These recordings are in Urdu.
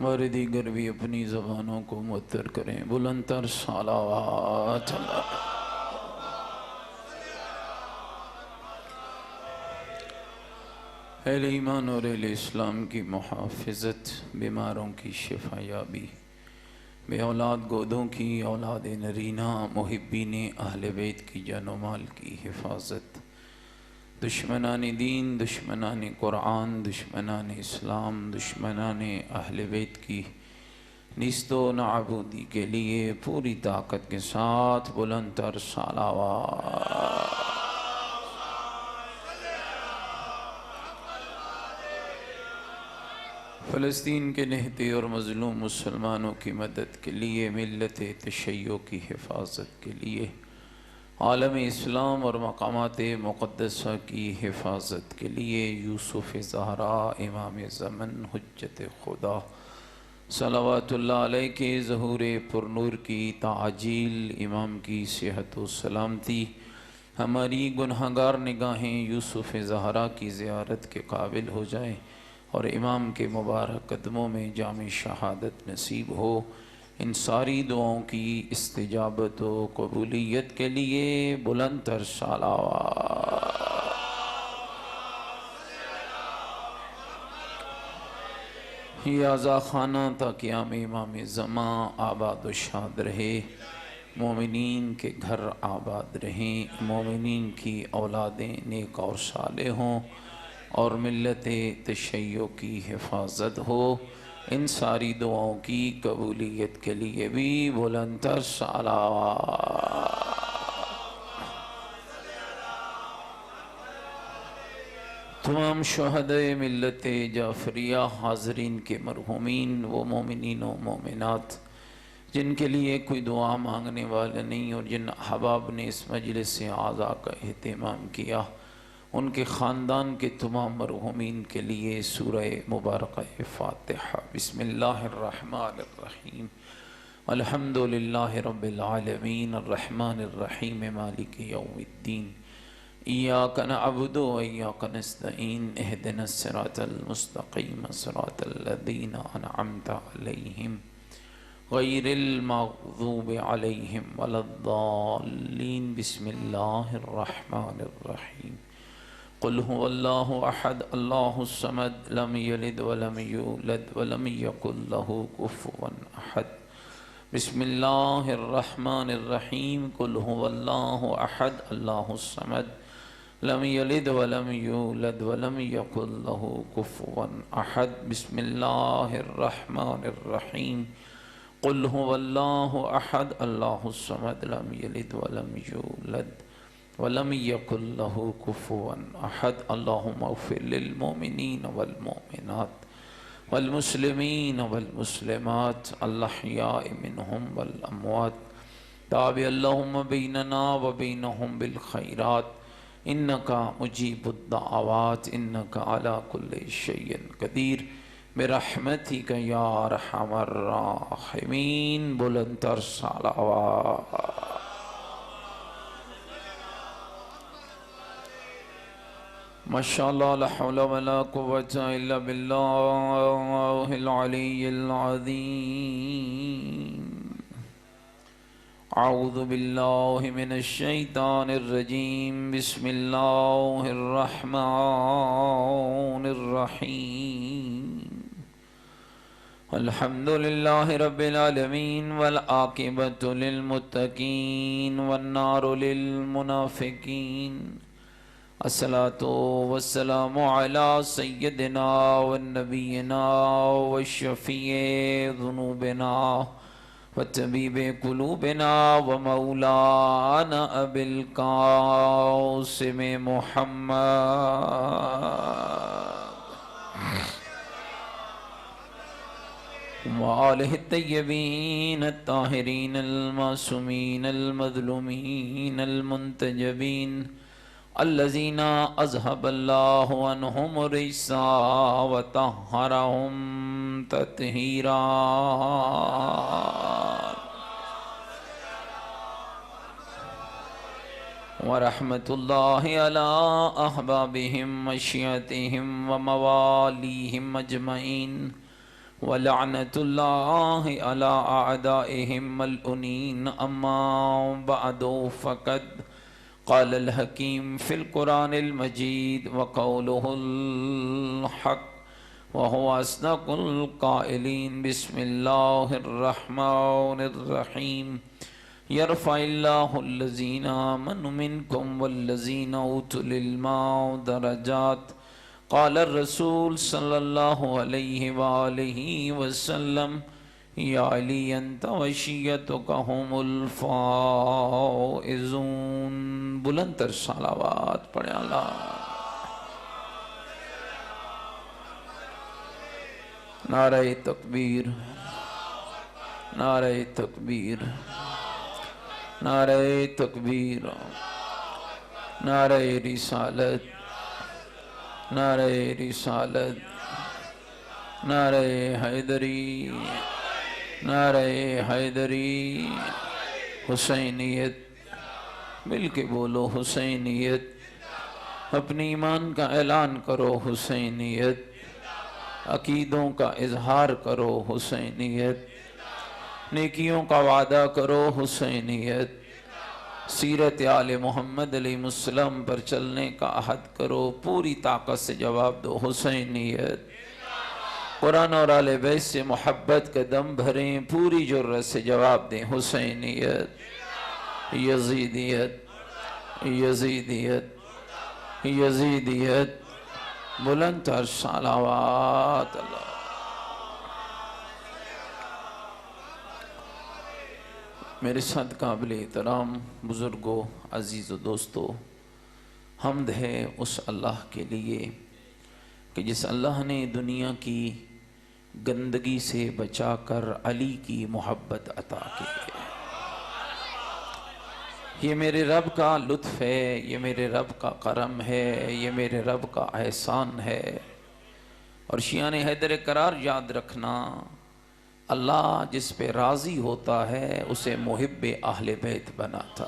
اور دیگر بھی اپنی زبانوں کو معطر کریں. بلند تر صلوات اللہ. اہل ایمان اور اہل اسلام کی محافظت، بیماروں کی شفا یابی، بے اولاد گودوں کی اولاد نرینہ، محبین اہل بیت کی جان و مال کی حفاظت، دشمنان دین، دشمنان قرآن، دشمنان اسلام، دشمنان اہل بیت کی نیست و نابودی کے لیے پوری طاقت کے ساتھ بلند تر صلوات. فلسطین کے نہتے اور مظلوم مسلمانوں کی مدد کے لیے، ملت تشیع کی حفاظت کے لیے، عالم اسلام اور مقامات مقدسہ کی حفاظت کے لیے، یوسف زہرا امام زمن حجت خدا صلوات اللہ علیہ کے ظہور پرنور کی تعجیل، امام کی صحت و سلامتی، ہماری گنہگار نگاہیں یوسف زہرا کی زیارت کے قابل ہو جائیں اور امام کے مبارک قدموں میں جام شہادت نصیب ہو. ان ساری دعاؤں کی استجابت و قبولیت کے لیے بلند تر صلوات. یہ آزا خانہ تا قیام امام زمان آباد و شاد رہے، مومنین کے گھر آباد رہیں، مومنین کی اولادیں نیک اور صالح ہوں اور ملت تشیع کی حفاظت ہو. ان ساری دعاؤں کی قبولیت کے لیے بھی بلند تر صلوات. تمام شہدائے ملت جعفریہ، حاضرین کے مرحومین، وہ مومنین و مومنات جن کے لیے کوئی دعا مانگنے والا نہیں اور جن احباب نے اس مجلس سے اعضاء کا اہتمام کیا، ان کے خاندان کے تمام مرحومین کے لیے سورہ مبارکہ فاتحہ. بسم اللہ الرحمن الرحیم. الحمدللہ رب العالمین الرحمن الرحیم مالک یوم الدین. ایاک نعبد و ایاک نستعین. اہدنا الصراط المستقیم صراط الذین انعمت علیہم غیر المغضوب علیہم ولا الضالین. بسم اللہ الرحمن الرحیم. قل هو اللہ احد اللہ الصمد لم یلد ولم یولد ولم یکن له کفوا احد. بسم اللہ الرحمن الرحیم. قل هو اللہ احد اللہ الصمد لم یلد ولم یولد ولم یکن له کفوا احد. بسم اللہ الرحمن الرحیم. قل هو اللہ احد اللہ الصمد لم یلد ولم یولد ولم یکن له کفوا احد. اللہم اغفر للمؤمنین والمؤمنات والمسلمین والمسلمات الاحیاء منہم والاموات. تابع اللہم بیننا وبینہم بالخیرات انکا مجیب الدعوات انکا علی کل شیء قدیر برحمتک یا ارحم الراحمین. بلند تر صلوات. ماشاءاللہ لا حول ولا قوة الا باللہ العلی العظیم. اعوذ باللہ من الشیطان الرجیم. بسم اللہ الرحمن الرحیم. الحمدللہ رب العالمین والعاقبۃ للمتقین والنار للمنافقین. الصلاة والسلام علی سیدنا والنبینا والشفیع ذنوبنا وطبیب قلوبنا ومولانا ابی القاسم محمد وآلہ الطیبین الطاہرین المعصومین المظلومین المنتجبین الذین اذهب اللہ عنہم الرجس وطہرہم تطہیرا. ورحمت اللہ علی احبابہم وشیعتہم وموالیہم اجمعین وَلَعْنَةُ اللَّهِ عَلَىٰ أَعْدَائِهِمْ مَلْعُونِينَ أَمَّا بَعْدُ فَقَدْ قال الحکیم فی القرآن المجید وقولہ الحق وهو اصدق القائلین بسم اللہ الرحمن الرحیم یرفع اللہ الذین آمنوا منکم والذین اوتوا العلم درجات قال الرسول صلی اللہ علیہ وآلہ وسلم یا علی انت وشیتک هم الفائزون. بلند تر صلوات پڑھیں اللہ. نعرہ تکبیر، نعرہ تکبیر، نعرہ تکبیر، نعرہ رسالت، نعرہ رسالت، نعرہ حیدری، نعرہ حیدری. حسینیت، مل کے بولو حسینیت. اپنی ایمان کا اعلان کرو حسینیت. عقیدوں کا اظہار کرو حسینیت. نیکیوں کا وعدہ کرو حسینیت. سیرت آل محمد علیہ السلام پر چلنے کا عہد کرو. پوری طاقت سے جواب دو حسینیت. قرآن اور آل بیت سے محبت کا دم بھریں. پوری جرأت سے جواب دیں حسینیت. یزیدیت، یزیدیت، یزیدیت. بلند تر صلوات اللہ. میرے ساتھ قابل احترام بزرگوں، عزیز و دوستو، حمد ہے اس اللہ کے لیے کہ جس اللہ نے دنیا کی گندگی سے بچا کر علی کی محبت عطا کی ہے. یہ میرے رب کا لطف ہے، یہ میرے رب کا کرم ہے، یہ میرے رب کا احسان ہے. اور شیعان حیدر قرار یاد رکھنا، اللہ جس پہ راضی ہوتا ہے اسے محب اہل بیت بناتا.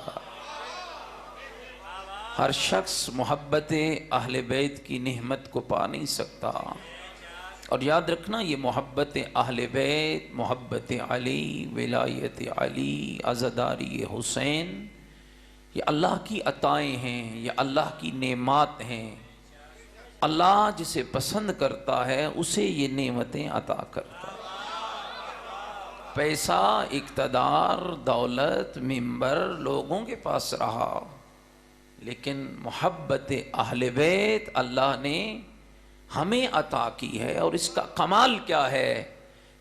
ہر شخص محبت اہل بیت کی نعمت کو پا نہیں سکتا. اور یاد رکھنا یہ محبت اہل بیت، محبت علی، ولایت علی، عزاداری حسین، یہ اللہ کی عطائیں ہیں، یہ اللہ کی نعمات ہیں. اللہ جسے پسند کرتا ہے اسے یہ نعمتیں عطا کرتا ہے. پیسہ، اقتدار، دولت، منبر لوگوں کے پاس رہا، لیکن محبت اہل بیت اللہ نے ہمیں عطا کی ہے. اور اس کا کمال کیا ہے؟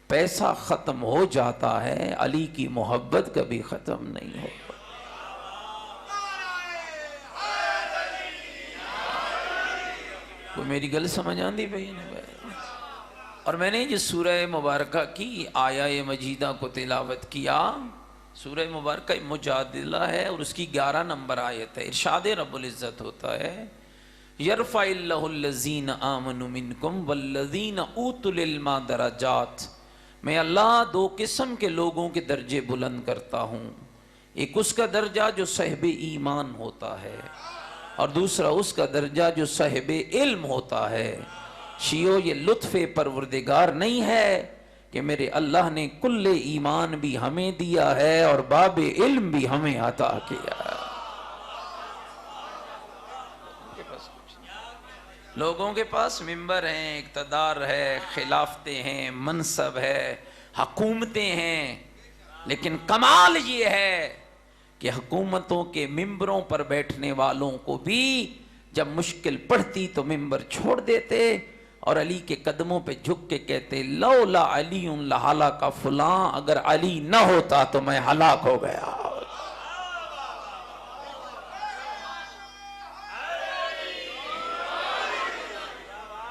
پیسہ ختم ہو جاتا ہے، علی کی محبت کبھی ختم نہیں ہوتا. کوئی میری گل سمجھ آندی بھائی نے بھائی؟ اور میں نے جس سورہ مبارکہ کی آیہ مجیدہ کو تلاوت کیا، سورہ مبارکہ مجادلہ ہے اور اس کی 11 نمبر آیت ہے. ارشاد رب العزت ہوتا ہے یرفع اللہ الذین آمنوا منکم والذین اوتوا العلم درجات. میں اللہ دو قسم کے لوگوں کے درجے بلند کرتا ہوں. ایک اس کا درجہ جو صاحب ایمان ہوتا ہے، اور دوسرا اس کا درجہ جو صاحب علم ہوتا ہے. شیعو یہ لطف پروردگار نہیں ہے کہ میرے اللہ نے کل ایمان بھی ہمیں دیا ہے اور باب علم بھی ہمیں عطا کیا. لوگوں کے پاس منبر ہیں، اقتدار ہے، خلافتیں ہیں، منصب ہے، حکومتیں ہیں، لیکن کمال یہ ہے کہ حکومتوں کے ممبروں پر بیٹھنے والوں کو بھی جب مشکل پڑتی تو ممبر چھوڑ دیتے اور علی کے قدموں پہ جھک کے کہتے لولا علی لہلاک فلاں، اگر علی نہ ہوتا تو میں ہلاک ہو گیا.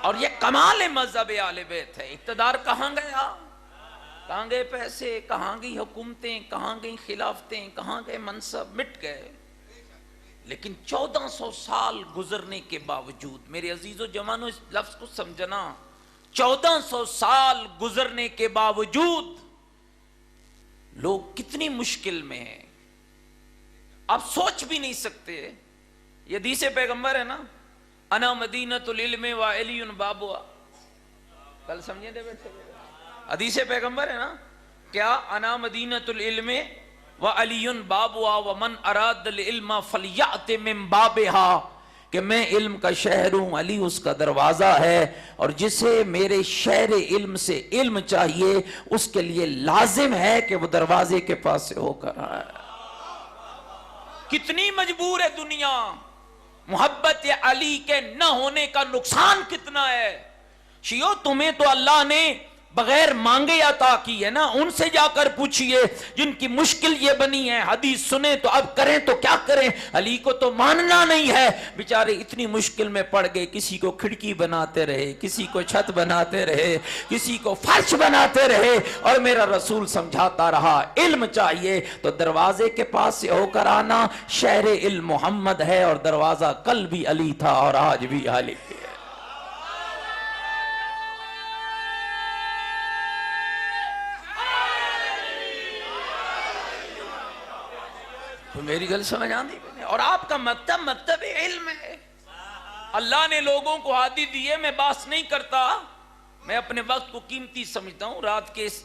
اور یہ کمال مذہب اہل بیت ہے. اقتدار کہاں گیا؟ کہاں گئے پیسے؟ کہاں گئی حکومتیں؟ کہاں گئی خلافتیں؟ کہاں گئے منصب؟ مٹ گئے. لیکن 1400 سال گزرنے کے باوجود، میرے عزیز و جوانو اس لفظ کو سمجھنا، 1400 سال گزرنے کے باوجود لوگ کتنی مشکل میں ہیں آپ سوچ بھی نہیں سکتے. یہ حدیث پیغمبر ہے نا، انا مدینۃ العلم و علی بابها. کل سمجھے تھے بیٹھے حدیث پیغمبر ہے نا، کیا انا مدینۃ العلم وعلی بابها ومن اراد العلم فلیأت من بابها، کہ میں علم کا شہر ہوں، علی اس کا دروازہ ہے، اور جسے میرے شہر علم سے علم چاہیے اس کے لیے لازم ہے کہ وہ دروازے کے پاس سے ہو کر آئے۔ کتنی مجبور ہے دنیا، محبت علی کے نہ ہونے کا نقصان کتنا ہے۔ شیعو تمہیں تو اللہ نے بغیر مانگے عطا کی ہے نا، ان سے جا کر پوچھئے جن کی مشکل یہ بنی ہے، حدیث سنیں تو اب کریں تو کیا کریں، علی کو تو ماننا نہیں ہے، بیچارے اتنی مشکل میں پڑ گئے، کسی کو کھڑکی بناتے رہے، کسی کو چھت بناتے رہے، کسی کو فرش بناتے رہے، اور میرا رسول سمجھاتا رہا علم چاہیے تو دروازے کے پاس سے ہو کر آنا، شہر علم محمد ہے، اور دروازہ کل بھی علی تھا اور آج بھی علی ہے۔ میری گل سمجھ آندی، اور آپ کا مکتب علم ہے۔ اللہ نے لوگوں کو عادی دی ہے، میں بات نہیں کرتا، میں اپنے وقت کو قیمتی سمجھتا ہوں۔ رات کے اس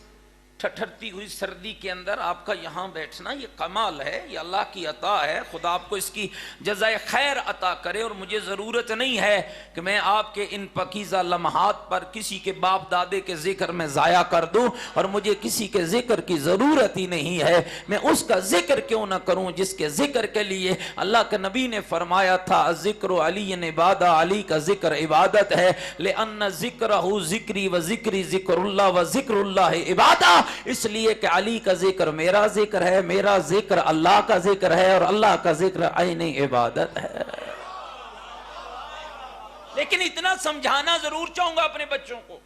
ٹھٹھرتی ہوئی سردی کے اندر آپ کا یہاں بیٹھنا یہ کمال ہے، یہ اللہ کی عطا ہے، خدا آپ کو اس کی جزائے خیر عطا کرے۔ اور مجھے ضرورت نہیں ہے کہ میں آپ کے ان پاکیزہ لمحات پر کسی کے باپ دادے کے ذکر میں ضائع کر دوں، اور مجھے کسی کے ذکر کی ضرورت ہی نہیں ہے۔ میں اس کا ذکر کیوں نہ کروں جس کے ذکر کے لیے اللہ کے نبی نے فرمایا تھا ذکر علی عبادہ، علی کا ذکر عبادت ہے، لأن ذکرہ ذکری و ذکری ذکر اللہ و ذکر اللہ عبادہ، اس لیے کہ علی کا ذکر میرا ذکر ہے، میرا ذکر اللہ کا ذکر ہے، اور اللہ کا ذکر عین عبادت ہے۔ لیکن اتنا سمجھانا ضرور چاہوں گا اپنے بچوں کو،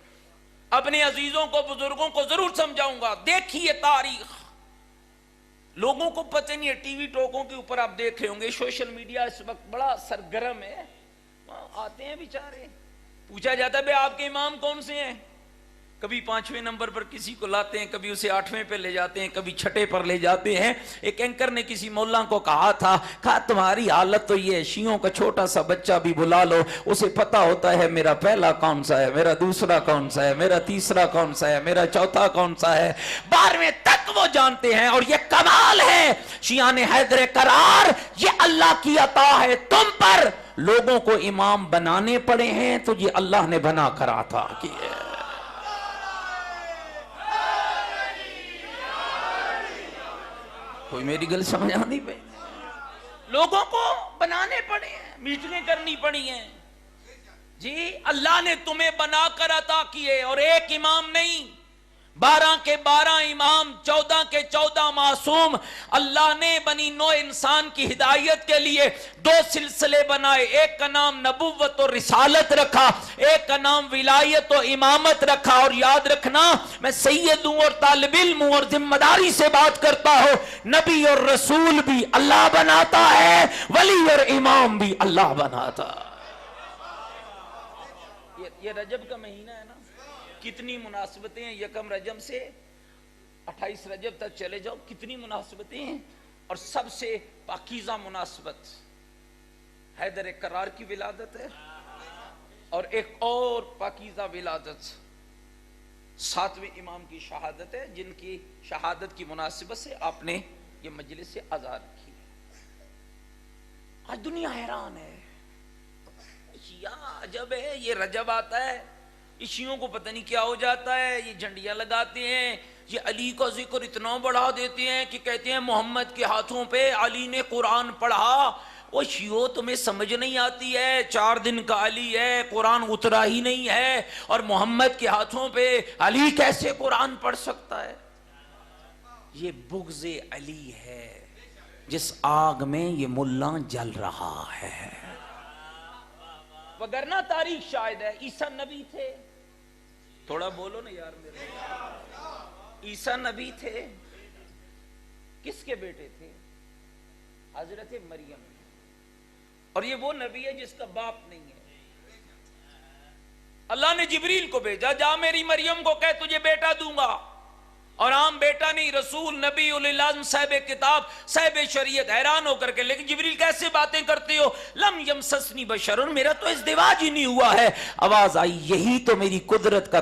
اپنے عزیزوں کو، بزرگوں کو ضرور سمجھاؤں گا۔ دیکھیے تاریخ، لوگوں کو پتہ نہیں ہے، ٹی وی ٹوکوں کے اوپر آپ دیکھ رہے ہوں گے، سوشل میڈیا اس وقت بڑا سرگرم ہے، آتے ہیں بیچارے، پوچھا جاتا ہے بھئی آپ کے امام کون سے ہیں، کبھی 5ویں نمبر پر کسی کو لاتے ہیں، کبھی اسے 8ویں پہ لے جاتے ہیں، کبھی 6 پر لے جاتے ہیں۔ ایک اینکر نے کسی مولا کو کہا تھا، کہا تمہاری حالت تو یہ ہے، شیعوں کا چھوٹا سا بچہ بھی بلا لو، اسے پتا ہوتا ہے میرا پہلا کون سا ہے، میرا دوسرا کون سا ہے، میرا تیسرا کون سا ہے، میرا چوتھا کون سا ہے، 12ویں تک وہ جانتے ہیں۔ اور یہ کمال ہے شیعان حیدر کرار، یہ اللہ کی عطا ہے تم پر۔ لوگوں کو امام بنانے پڑے ہیں تو یہ اللہ نے بنا کر عطا کیے۔ کوئی میری گل سمجھ آندی پہ؟ لوگوں کو بنانے پڑے ہیں، میٹنگیں کرنی پڑی ہیں۔ جی اللہ نے تمہیں بنا کر عطا کیے، اور ایک امام نہیں، 12 کے 12 امام، 14 کے 14 معصوم۔ اللہ نے بنی نوع انسان کی ہدایت کے لیے 2 سلسلے بنائے، ایک کا نام نبوت اور رسالت رکھا، ایک کا نام ولایت و امامت رکھا۔ اور یاد رکھنا میں سید ہوں اور طالب علم ہوں اور ذمہ داری سے بات کرتا ہوں، نبی اور رسول بھی اللہ بناتا ہے، ولی اور امام بھی اللہ بناتا ہے۔ یہ رجب کا مہینہ ہے نا، کتنی مناسبتیں ہیں، 1 رجب سے 28 رجب تک چلے جاؤ، کتنی مناسبتیں ہیں، اور سب سے پاکیزہ مناسبت حیدر کرار کی ولادت ہے، اور ایک اور پاکیزہ ولادت 7ویں امام کی شہادت ہے، جن کی شہادت کی مناسبت سے آپ نے یہ مجلس آزاد کی۔ آج دنیا حیران ہے، عجب ہے، یہ رجب آتا ہے، شیعوں کو پتہ نہیں کیا ہو جاتا ہے، یہ جھنڈیاں لگاتے ہیں، یہ علی کا ذکر اتنا بڑھا دیتے ہیں کہ کہتے ہیں محمد کے ہاتھوں پہ علی نے قرآن پڑھا۔ وہ شیعوں تمہیں سمجھ نہیں آتی ہے، 4 دن کا علی ہے، قرآن اترا ہی نہیں ہے، اور محمد کے ہاتھوں پہ علی کیسے قرآن پڑھ سکتا ہے؟ یہ بغض علی ہے جس آگ میں یہ ملا جل رہا ہے، وگرنہ تاریخ شاہد ہے۔ عیسیٰ نبی تھے، تھوڑا بولو نا یار میرے، عیسیٰ نبی تھے، کس کے بیٹے تھے؟ حضرت مریم، اور یہ وہ نبی ہے جس کا باپ نہیں ہے۔ اللہ نے جبریل کو بھیجا، جا میری مریم کو کہہ تجھے بیٹا دوں گا، اور عام بیٹا نہیں، رسول، نبی، اولی العزم، صاحب کتاب، صاحب شریعت، حیران ہو کر کے لیکن جبریل کیسے باتیں کرتے ہو؟ لم یمسسنی بشر، میرا تو ازدواج ہی نہیں ہوا ہے۔ آواز آئی یہی تو میری قدرت کا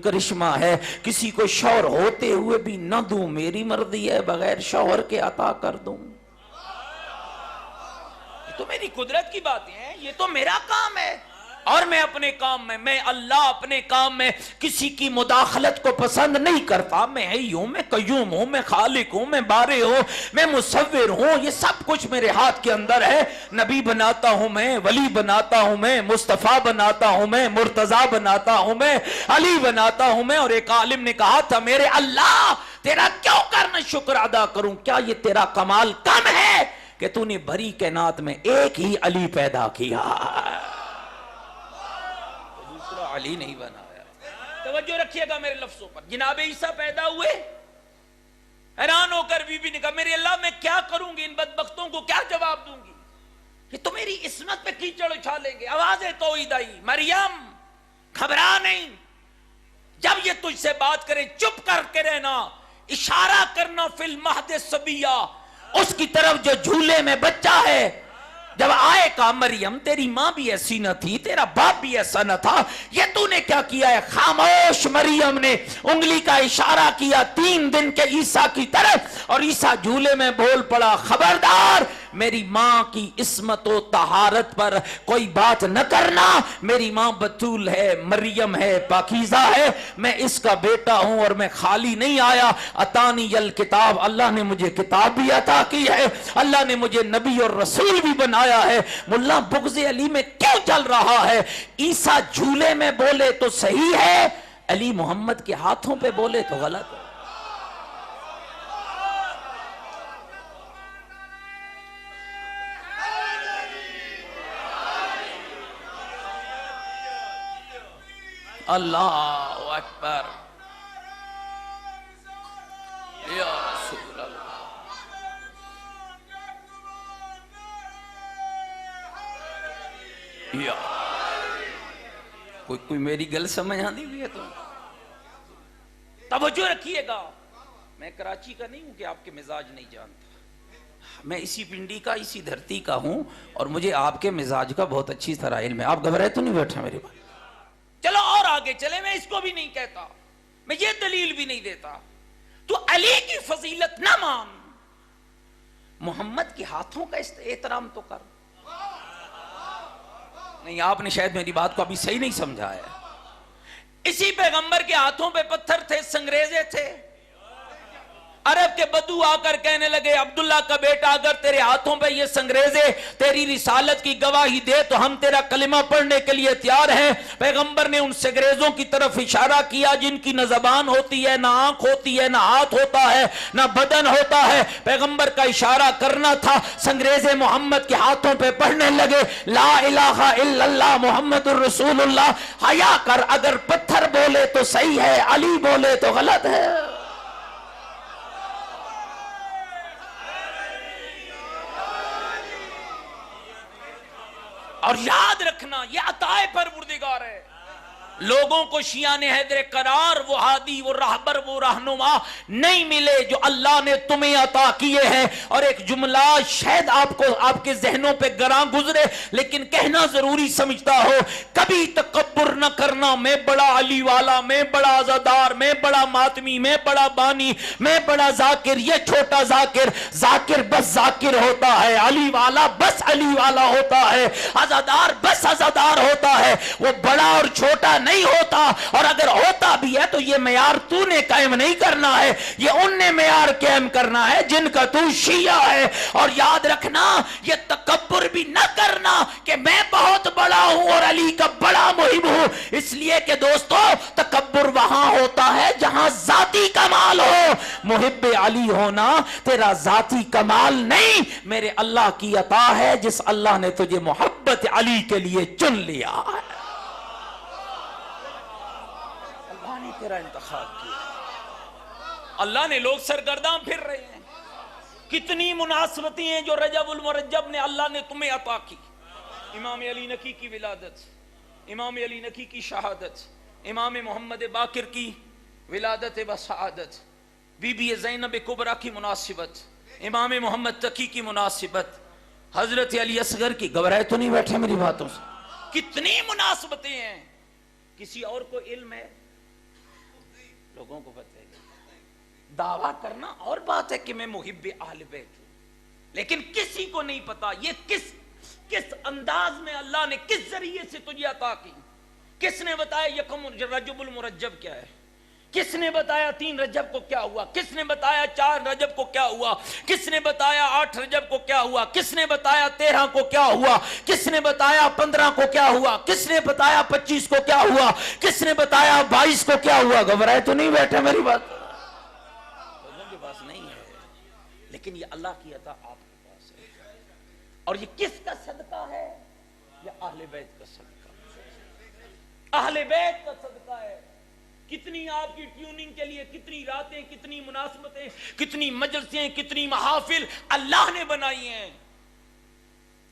کرشمہ ہے، کسی کو شوہر ہوتے ہوئے بھی نہ دوں، میری مرضی ہے بغیر شوہر کے عطا کر دوں۔ یہ تو میری قدرت کی باتیں ہیں، یہ تو میرا کام ہے، اور میں اپنے کام میں اللہ اپنے کام میں کسی کی مداخلت کو پسند نہیں کرتا۔ میں حی ہوں، میں قیوم ہوں، میں خالق ہوں، میں بارئ ہوں، میں مصور ہوں، یہ سب کچھ میرے ہاتھ کے اندر ہے۔ نبی بناتا ہوں میں، ولی بناتا ہوں میں، مصطفیٰ بناتا ہوں میں، مرتضیٰ بناتا ہوں میں، علی بناتا ہوں میں۔ اور ایک عالم نے کہا تھا میرے اللہ تیرا کیوں کرنا شکر ادا کروں، کیا یہ تیرا کمال کم ہے کہ تو نے بھری کائنات میں ایک ہی علی پیدا کیا، دوسرا علی نہیں بنایا۔ توجہ رکھیے گا میرے لفظوں پر۔ جناب عیسیٰ پیدا ہوئے، حیران ہو کر بی بی نے کہا میرے اللہ میں کیا کروں گی، ان بدبختوں کو کیا جواب دوں گی، یہ تو میری عصمت پہ کیچڑ اچھالیں گے۔ آواز توحید آئی، مریم گھبرا نہیں، جب یہ تجھ سے بات کرے چپ کر کے رہنا، اشارہ کرنا فی المہد صبیہ، اس کی طرف جو جھولے میں بچہ ہے۔ جب آئے کہا مریم تیری ماں بھی ایسی نہ تھی، تیرا باپ بھی ایسا نہ تھا، یہ تو نے کیا کیا ہے؟ خاموش مریم نے انگلی کا اشارہ کیا 3 دن کے عیسیٰ کی طرف، اور عیسیٰ جھولے میں بول پڑا خبردار میری ماں کی عصمت و طہارت پر کوئی بات نہ کرنا، میری ماں بتول ہے، مریم ہے، پاکیزہ ہے، میں اس کا بیٹا ہوں اور میں خالی نہیں آیا۔ اتانی الکتاب، اللہ نے مجھے کتاب بھی عطا کی ہے، اللہ نے مجھے نبی اور رسول بھی بنایا ہے۔ ملا بغض علی میں کیوں چل رہا ہے؟ عیسیٰ جھولے میں بولے تو صحیح ہے، علی محمد کے ہاتھوں پہ بولے تو غلط ہے۔ اللہ اکبر، یا رسول اللہ۔ یا کوئی میری گل سمجھ آتی بھی ہے تو توجہ رکھیے گا۔ میں کراچی کا نہیں ہوں کہ آپ کے مزاج نہیں جانتا، میں اسی پنڈی کا، اسی دھرتی کا ہوں، اور مجھے آپ کے مزاج کا بہت اچھی طرح علم ہے۔ آپ گھبرائے تو نہیں بیٹھے میرے پاس؟ چلو اور آگے چلے، میں اس کو بھی نہیں کہتا، میں یہ دلیل بھی نہیں دیتا، تو علی کی فضیلت نہ مان، محمد کے ہاتھوں کا احترام تو کر۔ نہیں، آپ نے شاید میری بات کو ابھی صحیح نہیں سمجھا ہے۔ اسی پیغمبر کے ہاتھوں پہ پتھر تھے، سنگریزے تھے، عرب کے بدو آ کر کہنے لگے عبداللہ کا بیٹا اگر تیرے ہاتھوں پہ یہ سنگریزے تیری رسالت کی گواہی دے تو ہم تیرا کلمہ پڑھنے کے لیے تیار ہیں۔ پیغمبر نے ان سنگریزوں کی طرف اشارہ کیا جن کی نہ زبان ہوتی ہے، نہ آنکھ ہوتی ہے، نہ ہاتھ ہوتا ہے، نہ بدن ہوتا ہے۔ پیغمبر کا اشارہ کرنا تھا، سنگریزے محمد کے ہاتھوں پہ پڑھنے لگے لا الہ الا اللہ محمد الرسول اللہ۔ حیا کر، اگر پتھر بولے تو صحیح ہے، علی بولے تو غلط ہے۔ اور یاد رکھنا یہ عطائے پروردگار ہے۔ لوگوں کو شیعان حیدر قرار، وہ ہادی، وہ راہبر، وہ رہنما نہیں ملے جو اللہ نے تمہیں عطا کیے ہیں۔ اور ایک جملہ شاید آپ کے ذہنوں پہ گراں گزرے لیکن کہنا ضروری سمجھتا ہو، کبھی تکبر نہ کرنا، میں بڑا علی والا، میں بڑا عزادار، میں بڑا ماتمی، میں بڑا بانی، میں بڑا ذاکر۔ یہ چھوٹا ذاکر، ذاکر بس ذاکر ہوتا ہے، علی والا بس علی والا ہوتا ہے، عزادار بس عزادار ہوتا ہے، وہ بڑا اور چھوٹا نہیں ہوتا۔ اور اگر ہوتا بھی ہے تو یہ معیار تو نے قائم نہیں کرنا ہے، یہ ان نے معیار قائم کرنا ہے جن کا تو شیعہ ہے۔ اور یاد رکھنا یہ تکبر بھی نہ کرنا کہ میں بہت بڑا ہوں اور علی کا بڑا محب ہوں، اس لیے کہ دوستو تکبر وہاں ہوتا ہے جہاں ذاتی کمال ہو۔ محب علی ہونا تیرا ذاتی کمال نہیں، میرے اللہ کی عطا ہے جس اللہ نے تجھے محبت علی کے لیے چن لیا ہے۔ تیرا انتخاب کیا، اللہ نے، لوگ سرگرداں پھر رہے ہیں۔ کتنی مناسبتیں ہیں جو رجب المرجب نے اللہ نے تمہیں عطا کی۔ امام علی نقی کی ولادت، امام علی نقی کی شہادت، امام محمد باقر کی ولادت و سعادت، بی بی زینب کبریٰ کی مناسبت، امام محمد تقی کی مناسبت، حضرت علی اصغر کی، گھبرائے تو نہیں بیٹھے میری باتوں سے؟ کتنی مناسبتیں ہیں. کسی اور کو علم ہے؟ لوگوں کو پتہ ہے. دعویٰ کرنا اور بات ہے کہ میں محب اہل بیت ہوں، لیکن کسی کو نہیں پتا یہ کس انداز میں اللہ نے کس ذریعے سے تجھے عطا کی. کس نے بتایا یکم رجب المرجب کیا ہے؟ کس نے بتایا 3 رجب کو کیا ہوا؟ کس نے بتایا 4 رجب کو کیا ہوا؟ کس نے بتایا 8 رجب کو کیا ہوا؟ کس نے بتایا 13 کو کیا ہوا؟ کس نے بتایا 15 کو کیا ہوا؟ کس نے بتایا 25 کو کیا ہوا؟ کس نے بتایا 22 کو کیا ہوا؟ گھبرائے تو نہیں بیٹھے میری بات؟ لوگوں کے پاس نہیں ہے، لیکن یہ اللہ کی عطا آپ کے پاس ہے. اور یہ کس کا صدقہ ہے؟ یہ اہل بیت کا صدقہ، اہل بیت کا صدقہ ہے. کتنی آپ کی ٹیوننگ کے لیے کتنی راتیں، کتنی مناسبتیں، کتنی مجلسیں، کتنی محافل اللہ نے بنائی ہیں.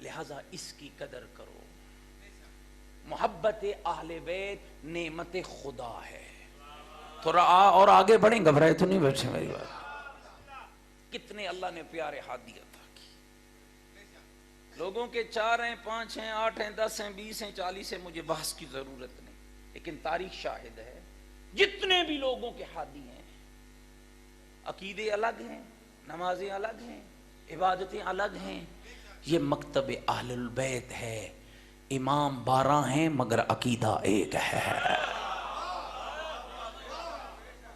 لہذا اس کی قدر کرو. محبت اہل بیت نعمت خدا ہے. تھوڑا اور آگے بڑھیں، گھبرائے تو نہیں بیٹھے میری بات؟ کتنے اللہ نے پیارے ہادی عطا کی. لوگوں کے 4 ہیں، 5 ہیں، 8 ہیں، 10 ہیں، 20 ہیں، 40 ہیں، مجھے بحث کی ضرورت نہیں، لیکن تاریخ شاہد ہے جتنے بھی لوگوں کے ہادی ہیں، عقیدے الگ ہیں، نمازیں الگ ہیں، عبادتیں الگ ہیں. یہ مکتب اہل البیت ہے. امام 12 ہیں مگر عقیدہ ایک ہے.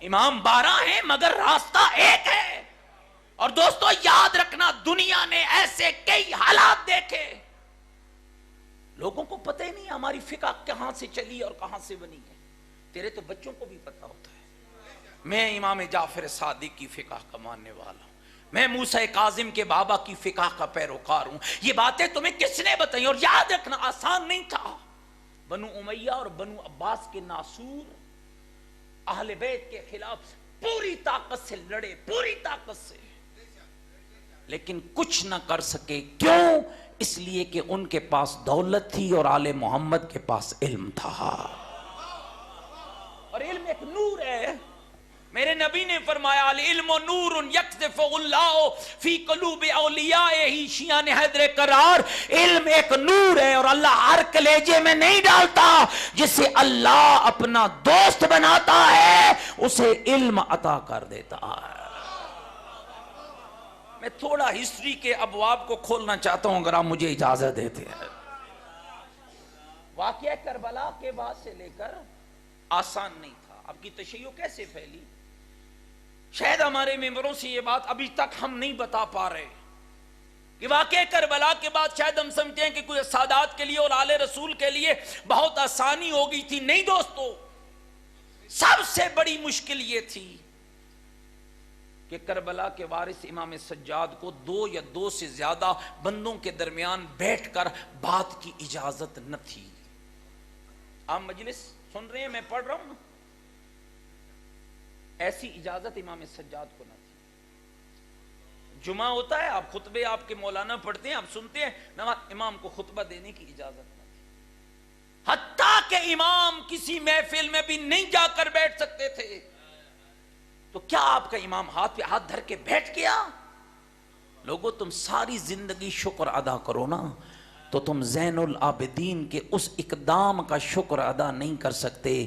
امام 12 ہیں مگر راستہ ایک ہے. اور دوستو یاد رکھنا، دنیا نے ایسے کئی حالات دیکھے، لوگوں کو پتہ ہی نہیں ہماری فقہ کہاں سے چلی اور کہاں سے بنی ہے. تیرے تو بچوں کو بھی پتا ہوتا ہے. میں امام جعفر صادق کی فقہ کا ماننے والا ہوں، میں موسیٰ کاظم کے بابا کی فقہ کا پیروکار ہوں. یہ باتیں تمہیں کس نے بتائیں؟ اور یاد رکھنا آسان نہیں تھا. بنو امیہ اور بنو عباس کے ناسور اہل بیت کے خلاف پوری طاقت سے لڑے، پوری طاقت سے، لیکن کچھ نہ کر سکے. کیوں؟ اس لیے کہ ان کے پاس دولت تھی اور آل محمد کے پاس علم تھا. اور علم ایک نور ہے. میرے نبی نے فرمایا العلم نور یقذف اللہ فی قلوب اولیائہ. شیعہ نے حیدر کرار، علم ایک نور ہے اور اللہ ہر کلیجے میں نہیں ڈالتا. جسے اللہ اپنا دوست بناتا ہے اسے علم عطا کر دیتا ہے. میں تھوڑا ہسٹری کے ابواب کو کھولنا چاہتا ہوں اگر آپ مجھے اجازت دیتے ہیں. واقعہ کربلا کے بعد سے لے کر آسان نہیں تھا. اب کی تشیع کیسے پھیلی؟ شاید ہمارے ممبروں سے یہ بات ابھی تک ہم نہیں بتا پا رہے کہ واقعہ کربلا کے بعد شاید ہم سمجھتے ہیں کہ کوئی سادات کے لیے اور آل رسول کے لیے بہت آسانی ہو گئی تھی. نہیں دوستو، سب سے بڑی مشکل یہ تھی کہ کربلا کے وارث امام سجاد کو 2 یا 2 سے زیادہ بندوں کے درمیان بیٹھ کر بات کی اجازت نہ تھی. آپ مجلس سن رہے ہیں، میں پڑھ رہا ہوں، ایسی اجازت امام سجاد کو نہ تھی. جمعہ ہوتا ہے، آپ خطبے آپ کے مولانا پڑھتے ہیں، آپ سنتے ہیں، امام کو خطبہ دینے کی اجازت نہ تھی. حتیٰ کہ امام کسی محفل میں بھی نہیں جا کر بیٹھ سکتے تھے. تو کیا آپ کا امام ہاتھ پہ ہاتھ دھر کے بیٹھ گیا؟ لوگو تم ساری زندگی شکر ادا کرو نا تو تم زین العابدین کے اس اقدام کا شکر ادا نہیں کر سکتے.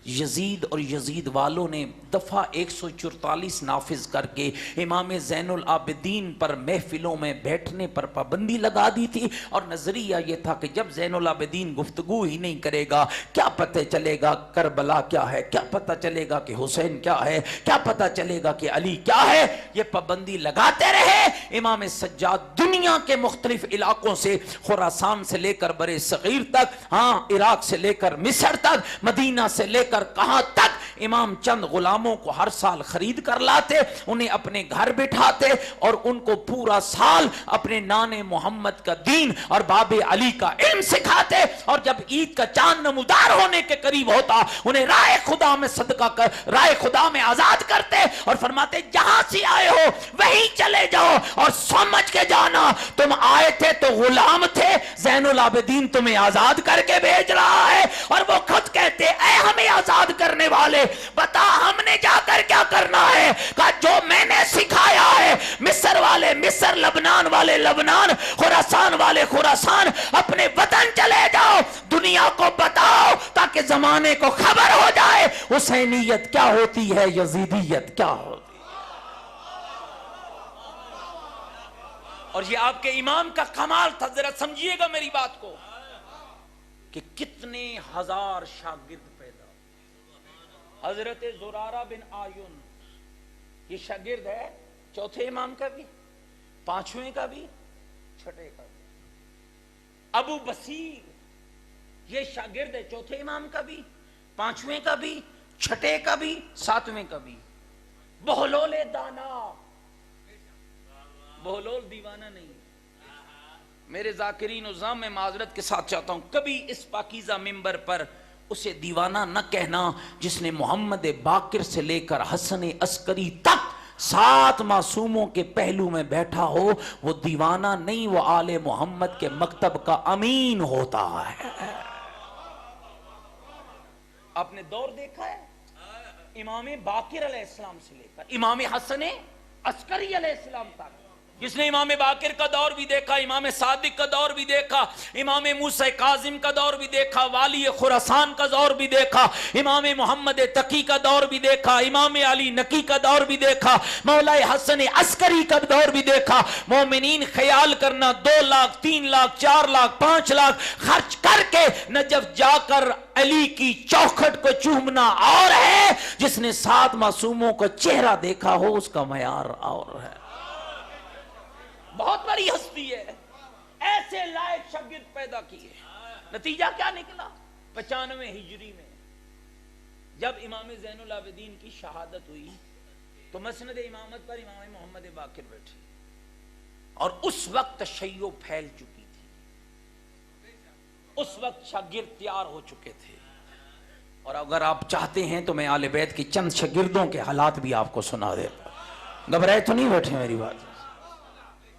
یزید اور یزید والوں نے دفعہ 144 نافذ کر کے امام زین العابدین پر محفلوں میں بیٹھنے پر پابندی لگا دی تھی. اور نظریہ یہ تھا کہ جب زین العابدین گفتگو ہی نہیں کرے گا کیا پتہ چلے گا کربلا کیا ہے، کیا پتہ چلے گا کہ حسین کیا ہے، کیا پتہ چلے گا کہ علی کیا ہے. یہ پابندی لگاتے رہے. امام سجاد دنیا کے مختلف علاقوں سے، خراسان سے لے کر بر صغیر تک، عراق سے لے کر مصر تک، مدینہ سے لے کر کہاں تک، امام چند غلاموں کو ہر سال خرید کر لاتے، انہیں اپنے گھر بٹھاتے اور ان کو پورا سال اپنے نان محمد کا دین اور باب علی کا علم سکھاتے. اور جب عید کا چاند نمودار ہونے کے قریب ہوتا انہیں رائے خدا میں صدقہ کر رائے خدا میں آزاد کرتے اور فرماتے جہاں سے آئے ہو وہیں چلے جاؤ اور سمجھ کے جانا تم آئے تھے تو غلام تھے، زین العابدین تمہیں آزاد کر کے بھیج رہا ہے. اور وہ خود کہتے اے ہمیں آزاد کرنے والے، بتا ہم نے جا کر کیا کرنا ہے؟ کہا جو میں نے سکھایا ہے، مصر والے مصر، لبنان والے لبنان، خراسان والے خراسان، اپنے وطن چلے جاؤ، دنیا کو بتاؤ تاکہ زمانے کو خبر ہو جائے حسینیت کیا ہوتی ہے، یزیدیت کیا ہوتی ہے۔ اور یہ آپ کے امام کا کمال تھا، ذرا سمجھیے گا میری بات کو، کہ کتنے ہزار شاگرد پیدا۔ حضرت زرارہ بن آیون یہ شاگرد ہے چوتھے امام کا بھی، پانچویں کا بھی، چھٹے کا بھی۔ ابو بصیر یہ شاگرد ہے چوتھے امام کا بھی، پانچویں کا بھی، چھٹے کا بھی، ساتویں کا بھی۔ بہلول دانا، بہلول دیوانہ نہیں۔ میرے ذاکرین عظام میں معذرت کے ساتھ چاہتا ہوں، کبھی اس پاکیزہ منبر پر اسے دیوانہ نہ کہنا جس نے محمد باقر سے لے کر حسن عسکری تک 7 معصوموں کے پہلو میں بیٹھا ہو، وہ دیوانہ نہیں، وہ آل محمد کے مکتب کا امین ہوتا ہے۔ آپ نے دور دیکھا ہے امام باقر علیہ السلام سے لے کر امام حسن عسکری علیہ السلام تک، جس نے امام باقر کا دور بھی دیکھا، امام صادق کا دور بھی دیکھا، امام موسیٰ کاظم کا دور بھی دیکھا، والی خراسان کا دور بھی دیکھا، امام محمد تقی کا دور بھی دیکھا، امام علی نقی کا دور بھی دیکھا، مولا حسن عسکری کا دور بھی دیکھا۔ مومنین خیال کرنا 2 لاکھ 3 لاکھ 4 لاکھ 5 لاکھ خرچ کر کے نجف جا کر علی کی چوکھٹ کو چومنا اور ہے، جس نے 7 معصوموں کا چہرہ دیکھا ہو اس کا معیار اور ہے۔ بہت بڑی ہستی ہے، ایسے لائق شاگرد پیدا کیے۔ نتیجہ کیا نکلا؟ 95 ہجری میں جب امام زین العابدین کی شہادت ہوئی تو مسند امامت پر امام محمد باقر بیٹھے، اور اس وقت تشیع پھیل چکی تھی، اس وقت شاگرد تیار ہو چکے تھے۔ اور اگر آپ چاہتے ہیں تو میں آل بیت کی چند شاگردوں کے حالات بھی آپ کو سنا دیتا ہوں، گھبرائے تو نہیں بیٹھے میری بات۔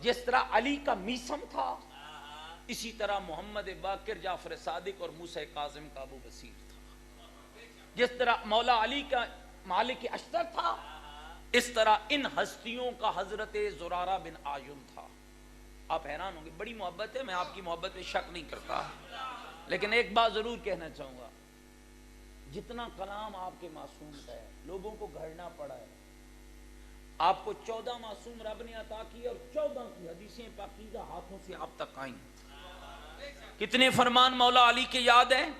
جس طرح علی کا میسم تھا، اسی طرح محمد باقر، جعفر صادق اور موسیٰ کاظم کا ابو بصیر تھا۔ جس طرح مولا علی کا مالک اشتر تھا، اس طرح ان ہستیوں کا حضرت زرارہ بن آیون تھا۔ آپ حیران ہوں گے، بڑی محبت ہے، میں آپ کی محبت پہ شک نہیں کرتا، لیکن ایک بات ضرور کہنا چاہوں گا، جتنا کلام آپ کے معصوم کا ہے، لوگوں کو گھڑنا پڑا ہے۔ آپ کو 14 معصوم رب نے عطا کی اور 14 کی حدیثیں پاکیزہ ہاتھوں سے آپ تک آئیں۔ کتنے فرمان مولا علی کے یاد ہیں؟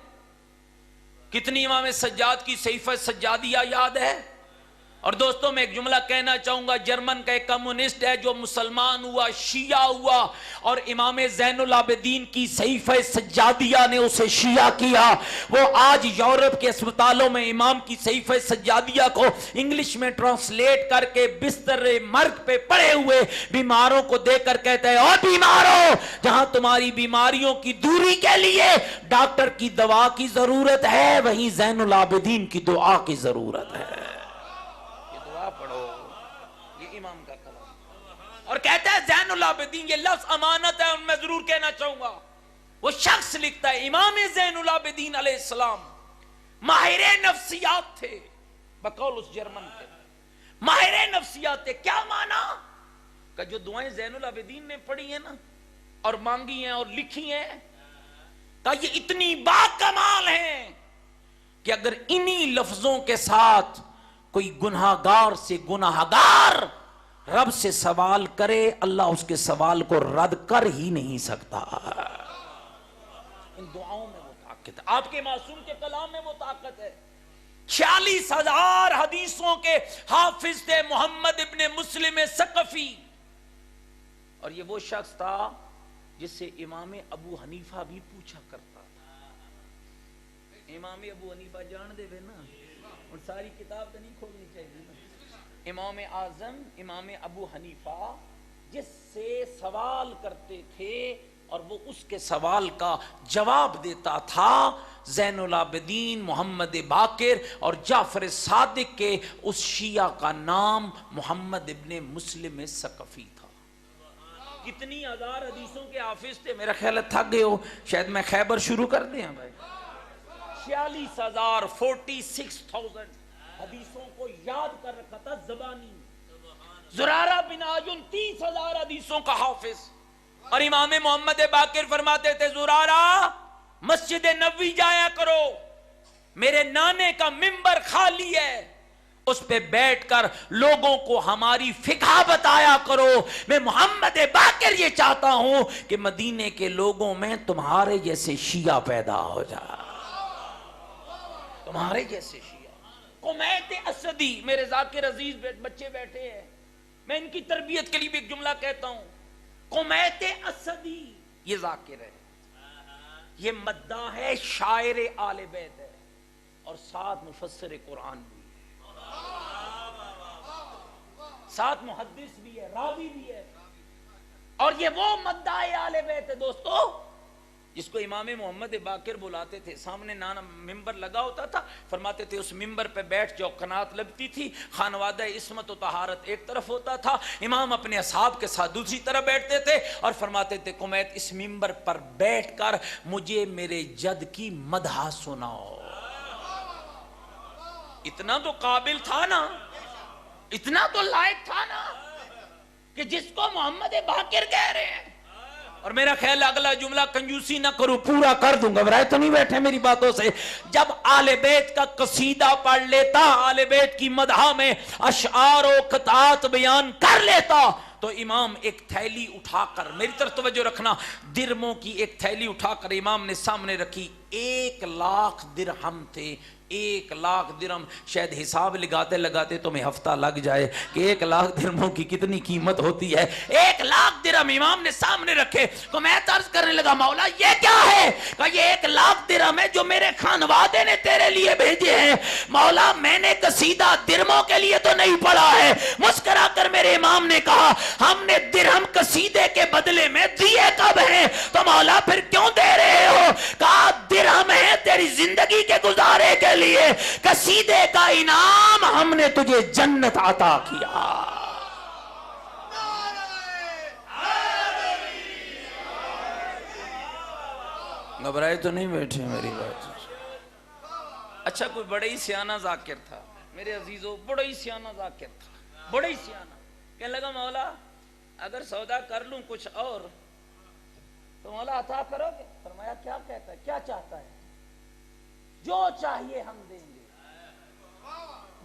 کتنی امام سجاد کی صحیفہ سجادیہ یاد ہے؟ اور دوستوں میں ایک جملہ کہنا چاہوں گا، جرمن کا ایک کمیونسٹ ہے جو مسلمان ہوا، شیعہ ہوا، اور امام زین العابدین کی صحیفہ سجادیہ نے اسے شیعہ کیا۔ وہ آج یورپ کے اسپتالوں میں امام کی صحیفہ سجادیہ کو انگلش میں ٹرانسلیٹ کر کے بستر مرگ پہ پڑے ہوئے بیماروں کو دے کر کہتا ہے، اور بیماروں، جہاں تمہاری بیماریوں کی دوری کے لیے ڈاکٹر کی دوا کی ضرورت ہے، وہیں زین العابدین کی دعا کی ضرورت ہے۔ اور کہتا ہے زین العابدین، یہ لفظ امانت ہے، اور میں ضرور کہنا چاہوں گا، وہ شخص لکھتا ہے امام زین العابدین علیہ السلام ماہر نفسیات تھے، بقول اس جرمن کے ماہر نفسیات تھے۔ کیا مانا؟ کہ جو دعائیں زین العابدین نے پڑھی ہیں نا، اور مانگی ہیں اور لکھی ہیں، کہ یہ اتنی باکمال ہیں کہ اگر انہی لفظوں کے ساتھ کوئی گناہگار سے گناہگار رب سے سوال کرے، اللہ اس کے سوال کو رد کر ہی نہیں سکتا۔ ان دعاؤں میں وہ طاقت ہے، آپ کے معصوم کے کلام میں وہ طاقت ہے۔ 46,000 حدیثوں کے حافظ تھے محمد ابن مسلم ثقفی، اور یہ وہ شخص تھا جس سے امام ابو حنیفہ بھی پوچھا کرتا تھا۔ امام ابو حنیفہ جان دے بے نا، اور ساری کتاب تو نہیں کھولنی چاہیے نا۔ امام اعظم امام ابو حنیفہ جس سے سوال کرتے تھے اور وہ اس کے سوال کا جواب دیتا تھا، زین العابدین محمد باقر اور جعفر صادق کے اس شیعہ کا نام محمد ابن مسلم ثقفی تھا۔ کتنی ہزار حدیثوں کے حافظ تھے؟ میرا خیال ہے تھک گئے ہو، شاید میں خیبر شروع کر دیں بھائی۔ 46,000 46,000 حدیثوں کو یاد کر رکھا تھا زبانی. زرارہ بن عاجن 30,000 حدیثوں کا حافظ. اور امام محمد باقر فرماتے تھے زرارہ مسجد نبوی جایا کرو, میرے نانے کا منبر خالی ہے, اس پہ بیٹھ کر لوگوں کو ہماری فقہ بتایا کرو. میں محمد باقر یہ چاہتا ہوں کہ مدینے کے لوگوں میں تمہارے جیسے شیعہ پیدا ہو جائے, تمہارے جیسے شیعہ. قمیت اسدی, میرے ذاکر عزیز بچے بیٹھے ہیں, میں ان کی تربیت کے لیے بھی ایک جملہ کہتا ہوں. قمیت اسدی یہ ذاکر ہے, یہ مداح ہے, شاعر آل بیت ہے, اور ساتھ مفسر قرآن بھی ہے, ساتھ محدث بھی ہے, راوی بھی ہے. اور یہ وہ مداح آل بیت ہے دوستو جس کو امام محمد باقر بلاتے تھے. سامنے نانا ممبر لگا ہوتا تھا, فرماتے تھے اس ممبر پہ بیٹھ جاؤ, قنات لگتی تھی, خانوادہ عصمت و طہارت ایک طرف ہوتا تھا, امام اپنے اصحاب کے ساتھ دوسری طرف بیٹھتے تھے, اور فرماتے تھے قمیت اس ممبر پر بیٹھ کر مجھے میرے جد کی مدح سناؤ. اتنا تو قابل تھا نا, اتنا تو لائق تھا نا, کہ جس کو محمد باقر کہہ رہے ہیں. اور میرا خیال اگلا جملہ کنجوسی نہ کروں, پورا کر دوں گا, برائے تو نہیں بیٹھے میری باتوں سے. جب آل بیت کا قصیدہ پڑھ لیتا, آل بیت کی مدح میں اشعار و قطعات بیان کر لیتا, تو امام ایک تھیلی اٹھا کر, میری طرف توجہ رکھنا, درموں کی ایک تھیلی اٹھا کر امام نے سامنے رکھی. 1,00,000 درہم تھے, 1,00,000 درہم. شاید حساب لگاتے لگاتے تمہیں ہفتہ لگ جائے کہ 1,00,000 درہموں کی کتنی قیمت ہوتی ہے. 1,00,000 درہم امام نے سامنے رکھے. تو میں عرض کرنے لگا مولا یہ کیا ہے؟ کہ یہ 1,00,000 درہم ہے جو میرے خانوادے نے تیرے لیے بھیجے ہیں. مولا میں نے قصیدہ درہموں کے لیے تو نہیں پڑھا ہے. مسکرا کر میرے امام نے کہا ہم نے درہم قصیدے کے بدلے میں دیے کب ہیں؟ تو مولا پھر کیوں دے رہے ہو؟ کہا درہم ہے تیری زندگی کے گزارے کے لیے, قصیدے کا انعام ہم نے تجھے جنت عطا کیا. گھبرائے تو نہیں بیٹھے میری بات. اچھا کوئی بڑا ہی سیانہ ذاکر تھا میرے عزیزو, بڑا ہی سیانہ ذاکر تھا, بڑا ہی سیانہ. کہنے لگا مولا اگر سودا کر لوں کچھ اور تو مولا عطا کرو گے؟ فرمایا کیا کہتا ہے, کیا چاہتا ہے؟ جو چاہیے ہم دیں گے,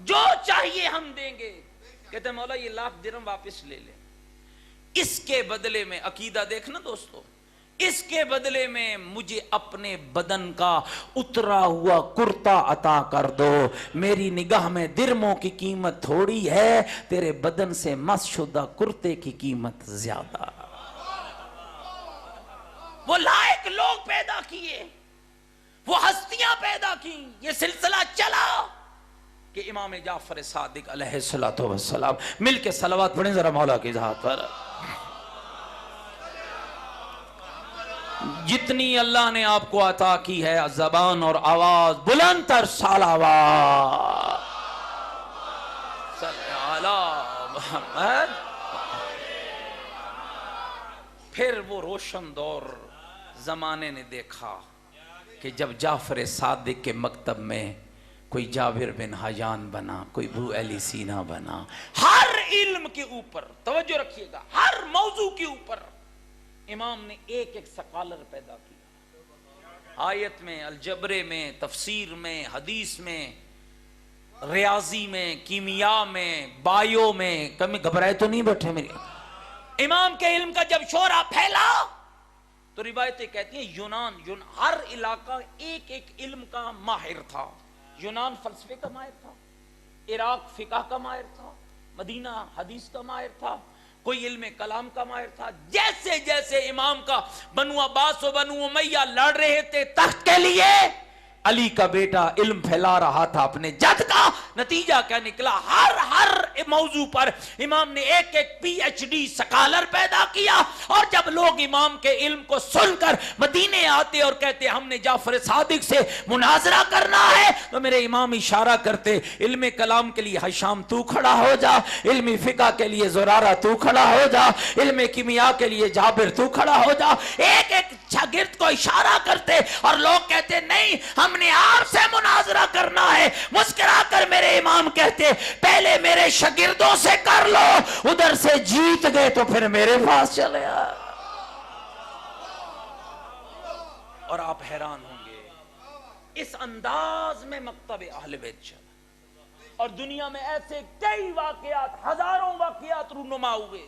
جو چاہیے ہم دیں گے. کہتے ہیں مولا یہ 1,00,000 درہم واپس لے لیں, اس کے بدلے میں, عقیدہ دیکھنا دوستو, اس کے بدلے میں مجھے اپنے بدن کا اترا ہوا کرتا عطا کر دو. میری نگاہ میں درہموں کی قیمت تھوڑی ہے, تیرے بدن سے مس شدہ کرتے کی قیمت زیادہ. وہ لائق لوگ پیدا کیے, وہ ہستیاں پیدا کی, یہ سلسلہ چلا کہ امام جعفر صادق علیہ السلام. مل کے صلوات پڑھیں ذرا مولا کی ذات پر. جتنی اللہ نے آپ کو عطا کی ہے زبان اور آواز, بلند تر صلوات صلی علی محمد. پھر وہ روشن دور زمانے نے دیکھا کہ جب جعفر صادق کے مکتب میں کوئی جابر بن حیان بنا, کوئی ابو علی سینا بنا, ہر علم کے اوپر توجہ رکھیے گا, ہر موضوع کے اوپر امام نے ایک ایک سکالر پیدا کیا. آیت میں, الجبرے میں, تفسیر میں, حدیث میں, ریاضی میں, کیمیا میں, بایو میں. کمی گھبرائے تو نہیں بیٹھے میری. امام کے علم کا جب شورا پھیلا تو روایتیں کہتی ہیں یونان ہر علاقہ ایک ایک علم کا ماہر تھا. یونان فلسفے کا ماہر تھا, عراق فقہ کا ماہر تھا, مدینہ حدیث کا ماہر تھا, کوئی علم کلام کا ماہر تھا. جیسے جیسے امام کا بنو عباس و بنو امیہ لڑ رہے تھے تخت کے لیے, علی کا بیٹا علم پھیلا رہا تھا اپنے جد کا. نتیجہ کیا نکلا؟ ہر موضوع پر امام نے ایک ایک پی ایچ ڈی سکالر پیدا کیا. اور جب لوگ امام کے علم کو سن کر مدینے آتے اور کہتے ہم نے جعفر صادق سے مناظرہ کرنا ہے, تو میرے امام اشارہ کرتے علم کلام کے لیے حشام تو کھڑا ہو جا, علم فقہ کے لیے زرارہ تو کھڑا ہو جا, علم کیمیا کے لیے جابر تو کھڑا ہو جا. ایک ایک شاگرد کو اشارہ کرتے اور لوگ کہتے نہیں ہم سامنے آپ سے مناظرہ کرنا ہے، مسکرا کر میرے امام کہتے پہلے میرے شاگردوں سے کر لو، ادھر سے جیت گئے تو پھر میرے پاس چلے آ۔ اور آپ حیران ہوں گے اس انداز میں مکتب اہل بیت چلا، اور دنیا میں ایسے کئی واقعات، ہزاروں واقعات رونما ہوئے۔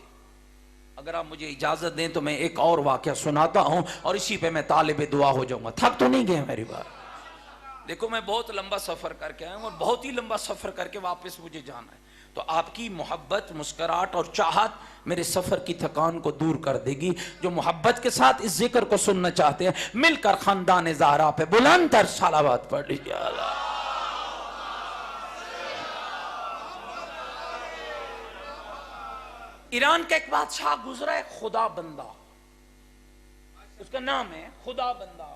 اگر آپ مجھے اجازت دیں تو میں ایک اور واقعہ سناتا ہوں اور اسی پہ میں طالب دعا ہو جاؤں گا۔ تھک تو نہیں گئے میری بات؟ دیکھو میں بہت لمبا سفر کر کے آیا ہوں اور بہت ہی لمبا سفر کر کے واپس مجھے جانا ہے، تو آپ کی محبت، مسکراہٹ اور چاہت میرے سفر کی تھکان کو دور کر دے گی۔ جو محبت کے ساتھ اس ذکر کو سننا چاہتے ہیں مل کر خاندان زہرا پہ بلند تر صلوات پڑھ لیجیے۔ اللہ ایران کا ایک بادشاہ گزرا ہے، خدا بندہ، اس کا نام ہے خدا بندہ۔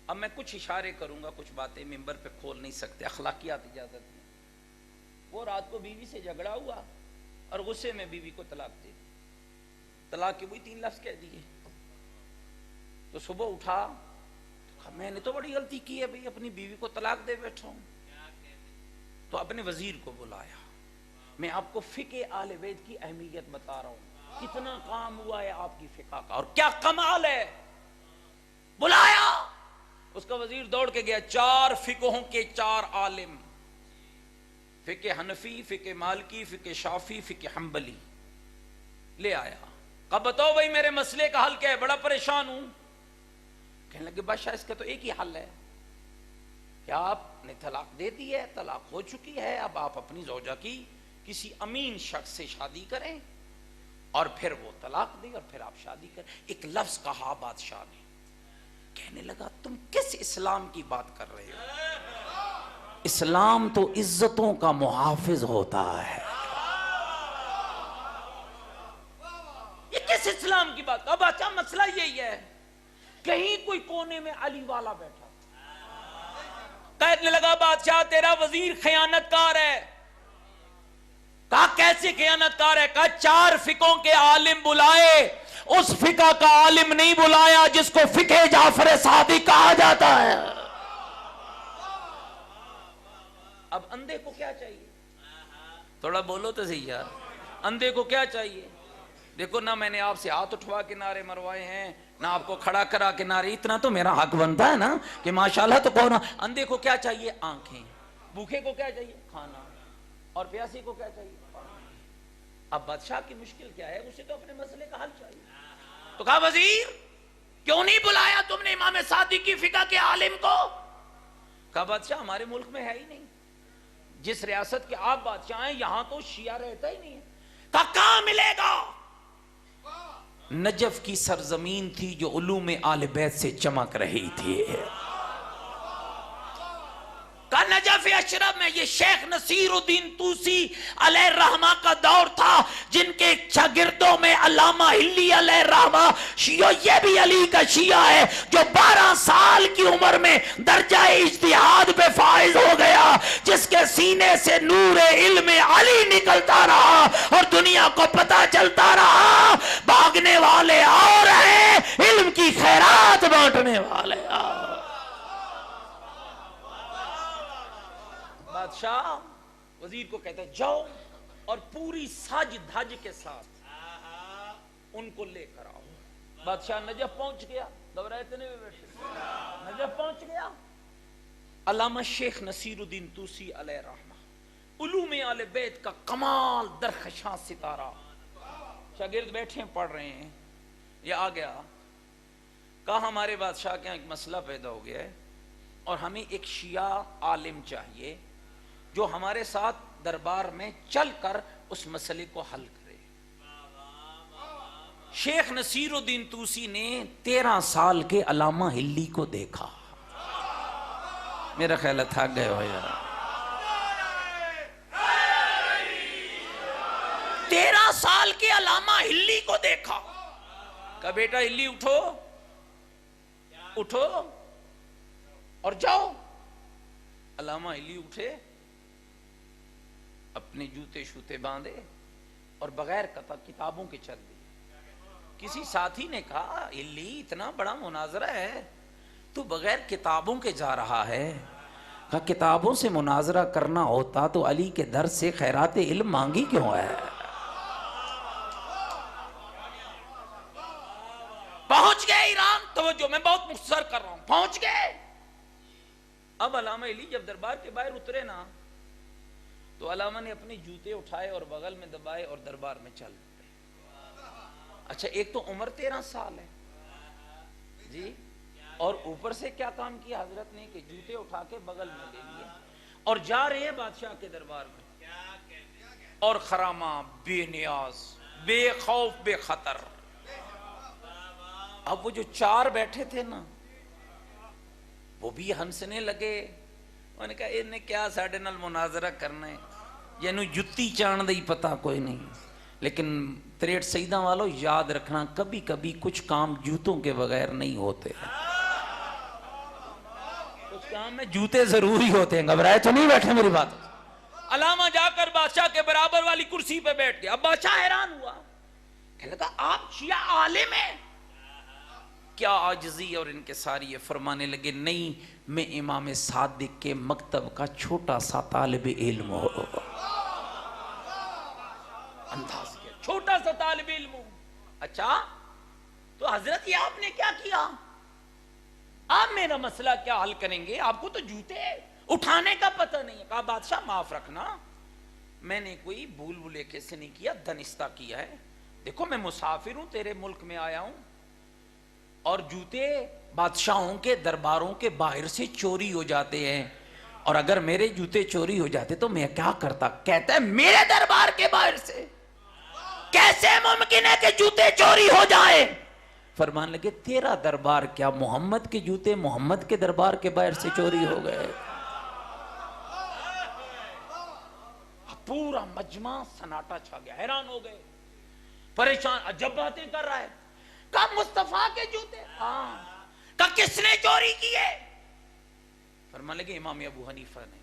اب میں کچھ اشارے کروں گا، کچھ باتیں ممبر پہ کھول نہیں سکتے، اخلاقیات اجازت نہیں۔ وہ رات کو بیوی سے جھگڑا ہوا اور غصے میں بیوی کو طلاق دے دی، طلاق کے وہی 3 لفظ کہہ دیے۔ تو صبح اٹھا تو کہا میں نے تو بڑی غلطی کی ہے بھئی، اپنی بیوی کو طلاق دے بیٹھا ہوں۔ تو اپنے وزیر کو بلایا، میں آپ کو فقہ اہل بیت کی اہمیت بتا رہا ہوں، کتنا کام ہوا ہے آپ کی فقہ کا اور کیا کمال ہے۔ بلایا، اس کا وزیر دوڑ کے گیا، 4 فقہوں کے 4 عالم، فقہ حنفی، فقہ مالکی، فقہ شافعی، فقہ حنبلی لے آیا۔ کہا بتاؤ بھائی میرے مسئلے کا حل کیا ہے، بڑا پریشان ہوں۔ کہنے لگے بادشاہ اس کا تو ایک ہی حل ہے کہ آپ نے طلاق دے دی ہے، طلاق ہو چکی ہے، اب آپ اپنی زوجہ کی کسی امین شخص سے شادی کریں اور پھر وہ طلاق دے اور پھر آپ شادی کریں۔ ایک لفظ کہا بادشاہ نے، کہنے لگا تم کس اسلام کی بات کر رہے ہو؟ اسلام تو عزتوں کا محافظ ہوتا ہے، یہ کس اسلام کی بات؟ اب اچھا مسئلہ یہی ہے، کہیں کوئی کونے میں علی والا بیٹھا کہنے لگا بادشاہ تیرا وزیر خیانت کار ہے۔ کہا کیسے خیانت کار ہے؟ کہا 4 فقہوں کے عالم بلائے، اس فقہ کا عالم نہیں بلایا جس کو فقہ جعفر صادق کہا جاتا ہے۔ اب اندھے کو کیا چاہیے؟ تھوڑا بولو تو صحیح یار، اندھے کو کیا چاہیے؟ دیکھو نہ میں نے آپ سے ہاتھ اٹھوا کے نعرے مروائے ہیں، نہ آپ کو کھڑا کرا کے نعرے، اتنا تو میرا حق بنتا ہے نا کہ ماشاءاللہ تو کہو نا۔ اندھے کو کیا چاہیے؟ آنکھیں، بھوکے کو کیا چاہیے؟ کھانا، اور پیاسی کو کیا چاہیے؟ اب بادشاہ کی مشکل کیا ہے؟ اسے تو اپنے مسئلے کا حل چاہیے۔ تو کہا وزیر کیوں نہیں بلایا تم نے امام صادق کی فقہ کے عالم کو؟ کہا بادشاہ ہمارے ملک میں ہے ہی نہیں، جس ریاست کے آپ بادشاہ ہیں یہاں تو شیعہ رہتا ہی نہیں ہے۔ کہا کہاں ملے گا؟ نجف کی سرزمین تھی جو علوم آل بیت سے چمک رہی تھی۔ کہا نجف اشرف میں یہ شیخ نصیر الدین طوسی علیہ الرحمہ کا دور تھا، جن کے شاگردوں میں علامہ ہلی علیہ الرحمہ، یہ بھی علی کا شیعہ ہے، جو 12 سال کی عمر میں درجہ اجتہاد پہ فائز ہو گیا، جس کے سینے سے نور علم علی نکلتا رہا اور دنیا کو پتہ چلتا رہا بھاگنے والے اور ہیں، علم کی خیرات بانٹنے والے اور۔ بادشاہ وزیر کو کہتا ہے جاؤ اور پوری ساج دھاج کے ساتھ ان کو لے کر آؤ۔ بادشاہ نجف پہنچ گیا، گھبرائے اتنے میں بیٹھے، نجف پہنچ گیا۔ علامہ شیخ نصیر الدین طوسی علیہ الرحمہ، علوم آل بیت کا کمال درخشاں ستارہ، شاگرد بیٹھے پڑھ رہے ہیں، یہ آ گیا۔ کہا ہمارے بادشاہ کے یہاں ایک مسئلہ پیدا ہو گیا ہے اور ہمیں ایک شیعہ عالم چاہیے جو ہمارے ساتھ دربار میں چل کر اس مسئلے کو حل کرے۔ شیخ نصیر الدین طوسی نے 13 سال کے علامہ ہلی کو دیکھا، میرا خیال ہے تھک گئے ہو یار۔ 13 سال کے علامہ ہلی کو دیکھا، کہا بیٹا ہلی اٹھو اٹھو اور جاؤ۔ علامہ ہلی اٹھے، اپنے جوتے شوتے باندھے اور بغیر کتابوں کے چل دیے۔ کسی ساتھی نے کہا ہلی اتنا بڑا مناظرہ ہے، تو بغیر کتابوں کے جا رہا ہے. کہا کتابوں سے مناظرہ کرنا ہوتا تو علی کے در سے خیرات علم مانگی کیوں ہے؟ پہنچ گئے ایران. توجہ میں بہت مختصر کر رہا ہوں. پہنچ گئے. اب علامہ علی جب دربار کے باہر اترے نا تو علامہ نے اپنے جوتے اٹھائے اور بغل میں دبائے اور دربار میں چل پڑے. اچھا ایک تو عمر 13 سال ہے جی، اور اوپر سے کیا کام کیا حضرت نے کہ جوتے اٹھا کے بغل میں لے لیے اور جا رہے ہیں بادشاہ کے دربار میں. اور خرامہ بے نیاز، بے خوف، بے خطر. اب وہ جو 4 بیٹھے تھے نا وہ بھی ہنسنے لگے. انہوں نے کہا انہیں کیا ساڈے نال مناظرہ کرنا ہے، یہ جتی چان دی پتہ کوئی نہیں. لیکن 63 سیدہ والوں یاد رکھنا کبھی کبھی کچھ کام جوتوں کے بغیر نہیں ہوتے. کچھ کام میں جوتے ضروری ہوتے ہیں. گھبرائے تو نہیں بیٹھے میری بات. علامہ جا کر بادشاہ کے برابر والی کرسی پہ بیٹھ گیا. اب بادشاہ حیران ہوا، کہنے لگا آپ شیعہ عالم ہیں؟ کیا عاجزی اور انکساری ہے. فرمانے لگے نہیں، میں امام صادق کے مکتب کا چھوٹا سا طالب علم ہوں. انداز کیا، چھوٹا سا طالب علم ہوں. اچھا تو حضرت یہ آپ نے کیا کیا؟ آپ میرا مسئلہ کیا حل کریں گے؟ آپ کو تو جوتے اٹھانے کا پتہ نہیں ہے. کہا بادشاہ معاف رکھنا، میں نے کوئی بھول بھلیکے سے نہیں کیا، دنستہ کیا ہے. دیکھو میں مسافر ہوں، تیرے ملک میں آیا ہوں اور جوتے بادشاہوں کے درباروں کے باہر سے چوری ہو جاتے ہیں، اور اگر میرے جوتے چوری ہو جاتے تو میں کیا کرتا؟ کہتا ہے میرے دربار کے باہر سے کیسے ممکن ہے کہ جوتے چوری ہو جائیں؟ فرمان لگے تیرا دربار کیا، محمد کے جوتے محمد کے دربار کے باہر سے چوری ہو گئے. پورا مجمع سناٹا چھا گیا. حیران ہو گئے، پریشان، عجب باتیں کر رہا ہے. کہا مصطفیٰ کے جوتے؟ ہاں. کہا کس نے چوری کیے؟ فرمان لگے امام ابو حنیفہ نے.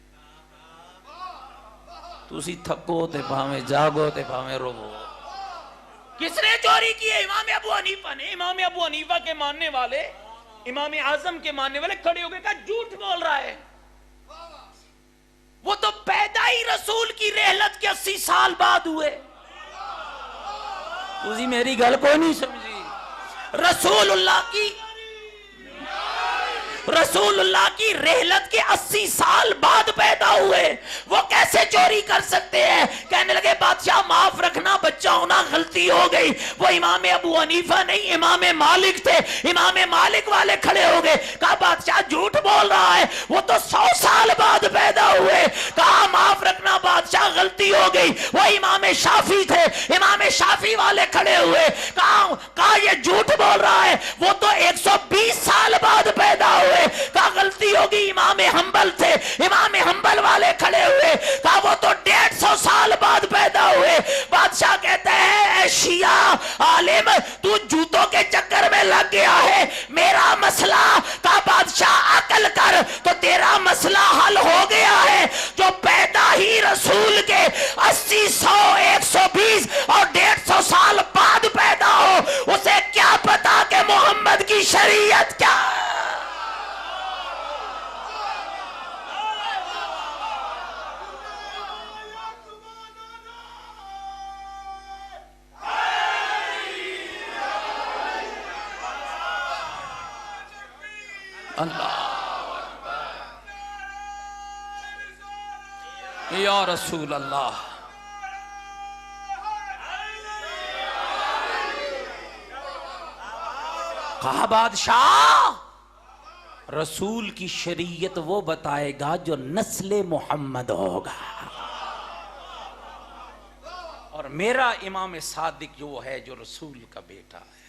تسی تھکو تے بھاویں جاگو تے بھاویں روو. کس نے چوری کی ہے؟ امام ابو حنیفہ نے. امام ابو حنیفہ کے ماننے والے، امام اعظم کے ماننے والے کھڑے ہو گئے. کہا جھوٹ بول رہا ہے، وہ تو پیدا ہی رسول کی رحلت کے 80 سال بعد ہوئے. تسی میری گل کوئی نہیں سمجھی. رسول اللہ کی رحلت کے 80 سال بعد پیدا ہوئے، وہ کیسے چوری کر سکتے ہیں؟ کہنے لگے بادشاہ معاف رکھنا، بچہ ہونا غلطی ہو گئی. وہ امام ابو حنیفہ نہیں، امام مالک تھے. امام مالک والے کھڑے ہو گئے. کہا بادشاہ جھوٹ بول رہا ہے، وہ تو 100 سال بعد پیدا ہوئے. کہا معاف رکھنا بادشاہ غلطی ہو گئی. وہ امام شافعی تھے. امام شافعی والے کھڑے ہوئے. کہا یہ جھوٹ بول رہا ہے، وہ تو 120 سال بعد پیدا ہوئے. کہا غلطی ہوگی، امام حنبل تھے. امام حنبل والے کھڑے ہوئے. کہا وہ تو 150 سال بعد پیدا ہوئے. بادشاہ کہتے ہیں اے شیعہ عالم، تو جوتوں کے چکر میں لگ گیا ہے. میرا مسئلہ، کہا بادشاہ عقل کر تو تیرا مسئلہ حل ہو گیا ہے. جو پیدا ہی رسول کے 80 100 120 اور 150 سال بعد پیدا ہو، اسے کیا پتا کہ محمد کی شریعت کیا ہے؟ اللہ یا رسول اللہ. کہا بادشاہ رسول کی شریعت وہ بتائے گا جو نسل محمد ہوگا، اور میرا امام صادق جو ہے جو رسول کا بیٹا ہے.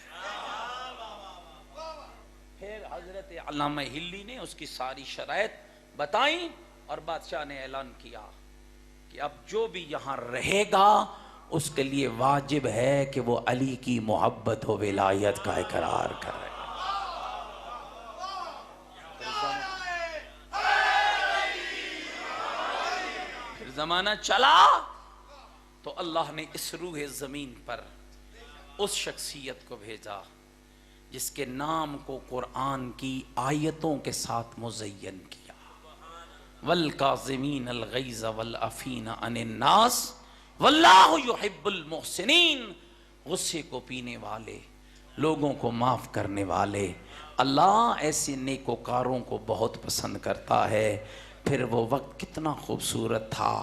پھر حضرت علامہ ہلی نے اس کی ساری شرائط بتائیں اور بادشاہ نے اعلان کیا کہ اب جو بھی یہاں رہے گا اس کے لیے واجب ہے کہ وہ علی کی محبت و ولایت کا اقرار کرے. پھر زمانہ چلا تو اللہ نے اس روح زمین پر اس شخصیت کو بھیجا جس کے نام کو قرآن کی آیتوں کے ساتھ مزین کیا، والکاظمین الغیظ والعافین عن الناس واللہ یحب المحسنین، غصے کو پینے والے، لوگوں کو معاف کرنے والے، اللہ ایسے نیکوکاروں کو بہت پسند کرتا ہے۔ پھر وہ وقت کتنا خوبصورت تھا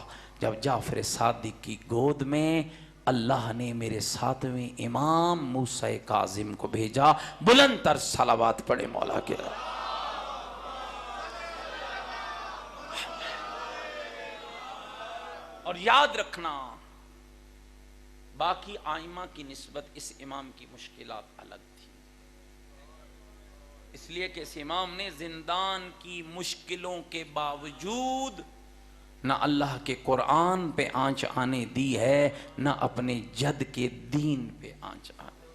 جب جعفر صادق کی گود میں اللہ نے میرے ساتویں امام موسیٰ کاظم کو بھیجا۔ بلند تر صلوات پڑھے مولا کے رب۔ اور یاد رکھنا باقی آئمہ کی نسبت اس امام کی مشکلات الگ تھی، اس لیے کہ اس امام نے زندان کی مشکلوں کے باوجود نہ اللہ کے قرآن پہ آنچ آنے دی ہے، نہ اپنے جد کے دین پہ آنچ آنے۔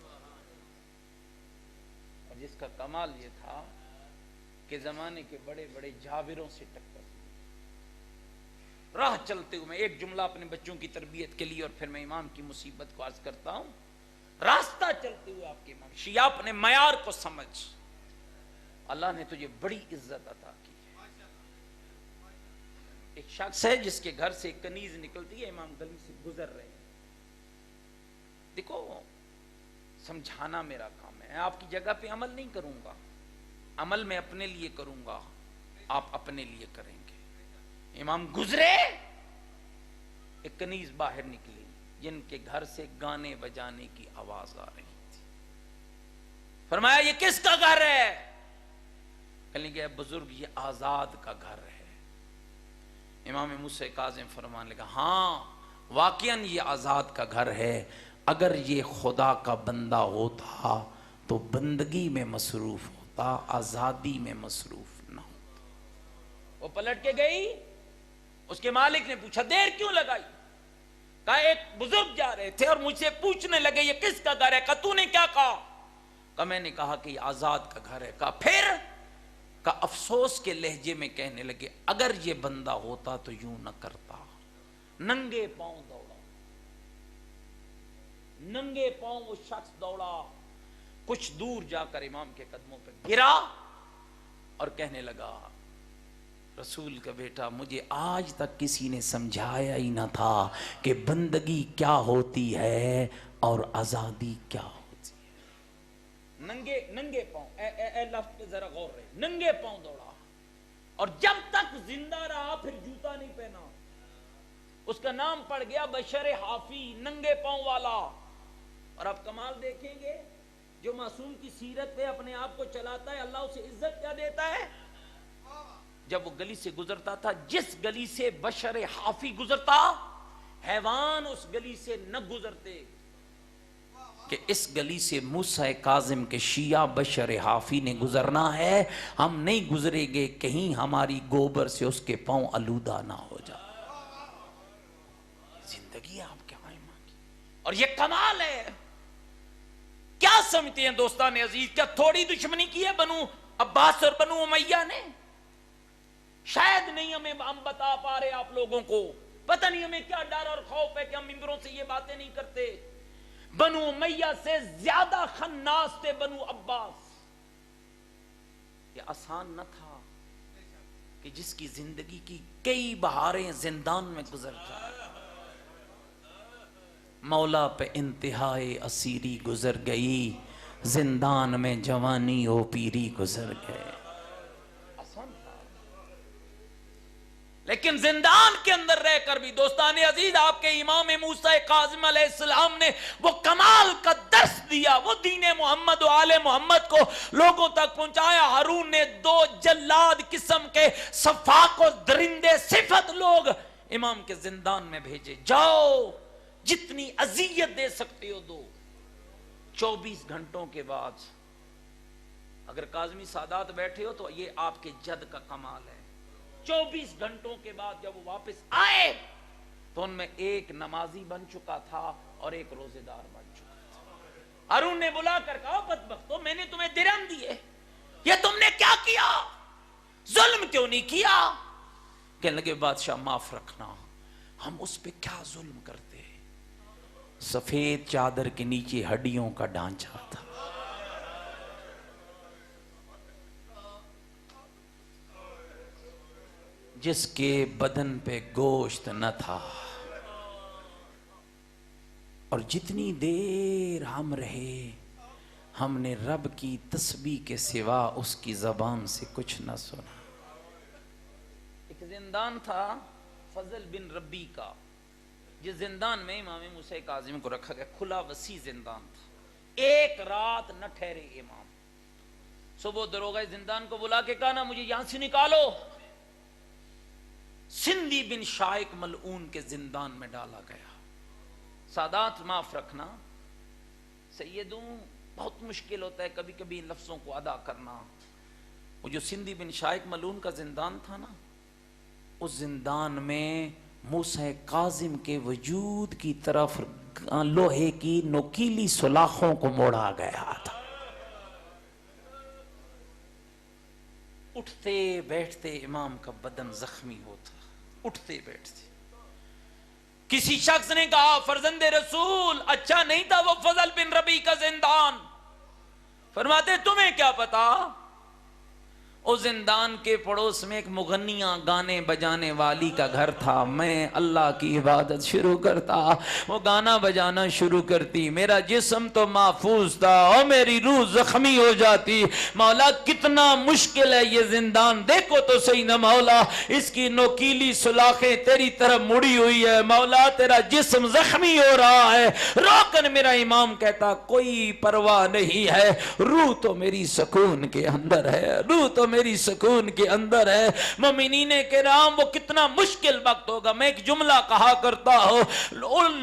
اور جس کا کمال یہ تھا کہ زمانے کے بڑے بڑے جابروں سے ٹکر راہ چلتے ہوئے، میں ایک جملہ اپنے بچوں کی تربیت کے لیے اور پھر میں امام کی مصیبت کو عرض کرتا ہوں، راستہ چلتے ہوئے آپ کے امام شیعہ اپنے معیار کو سمجھ، اللہ نے تجھے بڑی عزت عطا کی ہے۔ ایک شخص ہے جس کے گھر سے ایک کنیز نکلتی ہے، امام گلی سے گزر رہے ہیں، دیکھو سمجھانا میرا کام ہے، آپ کی جگہ پہ عمل نہیں کروں گا، عمل میں اپنے لیے کروں گا، آپ اپنے لیے کریں گے۔ امام گزرے، ایک کنیز باہر نکلی جن کے گھر سے گانے بجانے کی آواز آ رہی تھی، فرمایا یہ کس کا گھر ہے؟ کہنے گیا بزرگ یہ آزاد کا گھر ہے۔ امام موسیٰ کاظم فرمانے لگا ہاں واقعاً یہ آزاد کا گھر ہے، اگر یہ خدا کا بندہ ہوتا تو بندگی میں مصروف ہوتا، آزادی میں مصروف نہ ہوتا۔ وہ پلٹ کے گئی، اس کے مالک نے پوچھا دیر کیوں لگائی؟ کہا ایک بزرگ جا رہے تھے اور مجھ سے پوچھنے لگے یہ کس کا گھر ہے؟ کہا تو نے کیا کہا؟ کہا میں نے کہا کہ یہ آزاد کا گھر ہے۔ کہا پھر؟ کہا افسوس کے لہجے میں کہنے لگے اگر یہ بندہ ہوتا تو یوں نہ کرتا۔ ننگے پاؤں دوڑا، ننگے پاؤں وہ شخص دوڑا، کچھ دور جا کر امام کے قدموں پہ گرا اور کہنے لگا رسول کا بیٹا مجھے آج تک کسی نے سمجھایا ہی نہ تھا کہ بندگی کیا ہوتی ہے اور آزادی کیا ہوتی ہے۔ ننگے پاؤں، اے لفظ پہ ذرا غور رہے، ننگے پاؤں دوڑا، اور جب تک زندہ رہا پھر جوتا نہیں پہنا، اس کا نام پڑ گیا بشر حافی، ننگے پاؤں والا۔ اور آپ کمال دیکھیں گے جو معصوم کی سیرت پہ اپنے آپ کو چلاتا ہے اللہ اسے عزت کیا دیتا ہے؟ جب وہ گلی سے گزرتا تھا، جس گلی سے بشر حافی گزرتا حیوان اس گلی سے نہ گزرتے، کہ اس گلی سے موسیٰ کاظم کے شیعہ بشر حافی نے گزرنا ہے، ہم نہیں گزرے گے کہیں ہماری گوبر سے اس کے پاؤں آلودہ نہ ہو جائے۔ زندگی آپ کے آئمہ کی، اور یہ کمال ہے۔ کیا سمجھتے ہیں دوستان عزیز، کیا تھوڑی دشمنی کی ہے بنو عباس اور بنو امیہ نے؟ شاید نہیں، ہم بتا پا رہے آپ لوگوں کو، پتہ نہیں ہمیں کیا ڈر اور خوف ہے کہ ہم ممبروں سے یہ باتیں نہیں کرتے۔ بنو امیہ سے زیادہ خناس تھے بنو عباس۔ یہ آسان نہ تھا کہ جس کی زندگی کی کئی بہاریں زندان میں گزر جائیں، مولا پہ انتہائی اسیری گزر گئی، زندان میں جوانی و پیری گزر گئے۔ آسان تھا، لیکن زندان کے اندر رہ کر بھی دوستان عزیز آپ کے امام موسیٰ کاظم علیہ السلام نے وہ کمال کا درس دیا، وہ دین محمد و آل محمد کو لوگوں تک پہنچایا۔ ہارون نے 2 جلاد قسم کے صفاق و درندے صفت لوگ امام کے زندان میں بھیجے، جاؤ جتنی اذیت دے سکتے ہو دو۔ 24 گھنٹوں کے بعد اگر کاظمی سادات بیٹھے ہو تو یہ آپ کے جد کا کمال ہے، 24 گھنٹوں کے بعد جب وہ واپس آئے تو ان میں ایک نمازی بن چکا تھا اور ایک روزے دار بن چکا تھا۔ ہارون نے بلا کر کہا بدبختو، میں نے تمہیں درہم دیے، یہ تم نے کیا کیا؟ ظلم کیوں نہیں کیا؟ کہنے لگے بادشاہ معاف رکھنا، ہم اس پہ کیا ظلم کرتے؟ سفید چادر کے نیچے ہڈیوں کا ڈھانچہ تھا، جس کے بدن پہ گوشت نہ تھا، اور جتنی دیر ہم رہے ہم نے رب کی تسبیح کے سوا اس کی زبان سے کچھ نہ سنا۔ ایک زندان تھا فضل بن ربی کا، جس زندان میں امام موسیٰ کاظم کو رکھا گیا، کھلا وسیع زندان تھا۔ ایک رات نہ ٹھہرے امام، صبح دروغہ زندان کو بلا کے کہا نا مجھے یہاں سے نکالو، سندھی بن شائق ملعون کے زندان میں ڈالا گیا۔ سادات معاف رکھنا سیدوں، بہت مشکل ہوتا ہے کبھی کبھی ان لفظوں کو ادا کرنا۔ وہ جو سندھی بن شائق ملعون کا زندان تھا نا، اس زندان میں موسیٰ کاظم کے وجود کی طرف لوہے کی نوکیلی سلاخوں کو موڑا گیا تھا۔ اٹھتے بیٹھتے امام کا بدن زخمی ہوتا، اٹھتے بیٹھتے۔ کسی شخص نے کہا فرزند رسول اچھا نہیں تھا وہ فضل بن ربی کا زندان؟ فرماتے تمہیں کیا پتا؟ اس زندان کے پڑوس میں ایک مغنیاں گانے بجانے والی کا گھر تھا۔ میں اللہ کی عبادت شروع کرتا، وہ گانا بجانا شروع کرتی، میرا جسم تو محفوظ تھا اور میری روح زخمی ہو جاتی۔ مولا کتنا مشکل ہے یہ زندان، دیکھو تو صحیح نا مولا، اس کی نوکیلی سلاخیں تیری طرف مڑی ہوئی ہے، مولا تیرا جسم زخمی ہو رہا ہے۔ روکن میرا امام کہتا کوئی پرواہ نہیں ہے، روح تو میری سکون کے اندر ہے، روح تو میری سکون کے اندر ہے۔ مومنین کرام وہ کتنا مشکل وقت ہوگا۔ میں ایک جملہ کہا کرتا ہوں،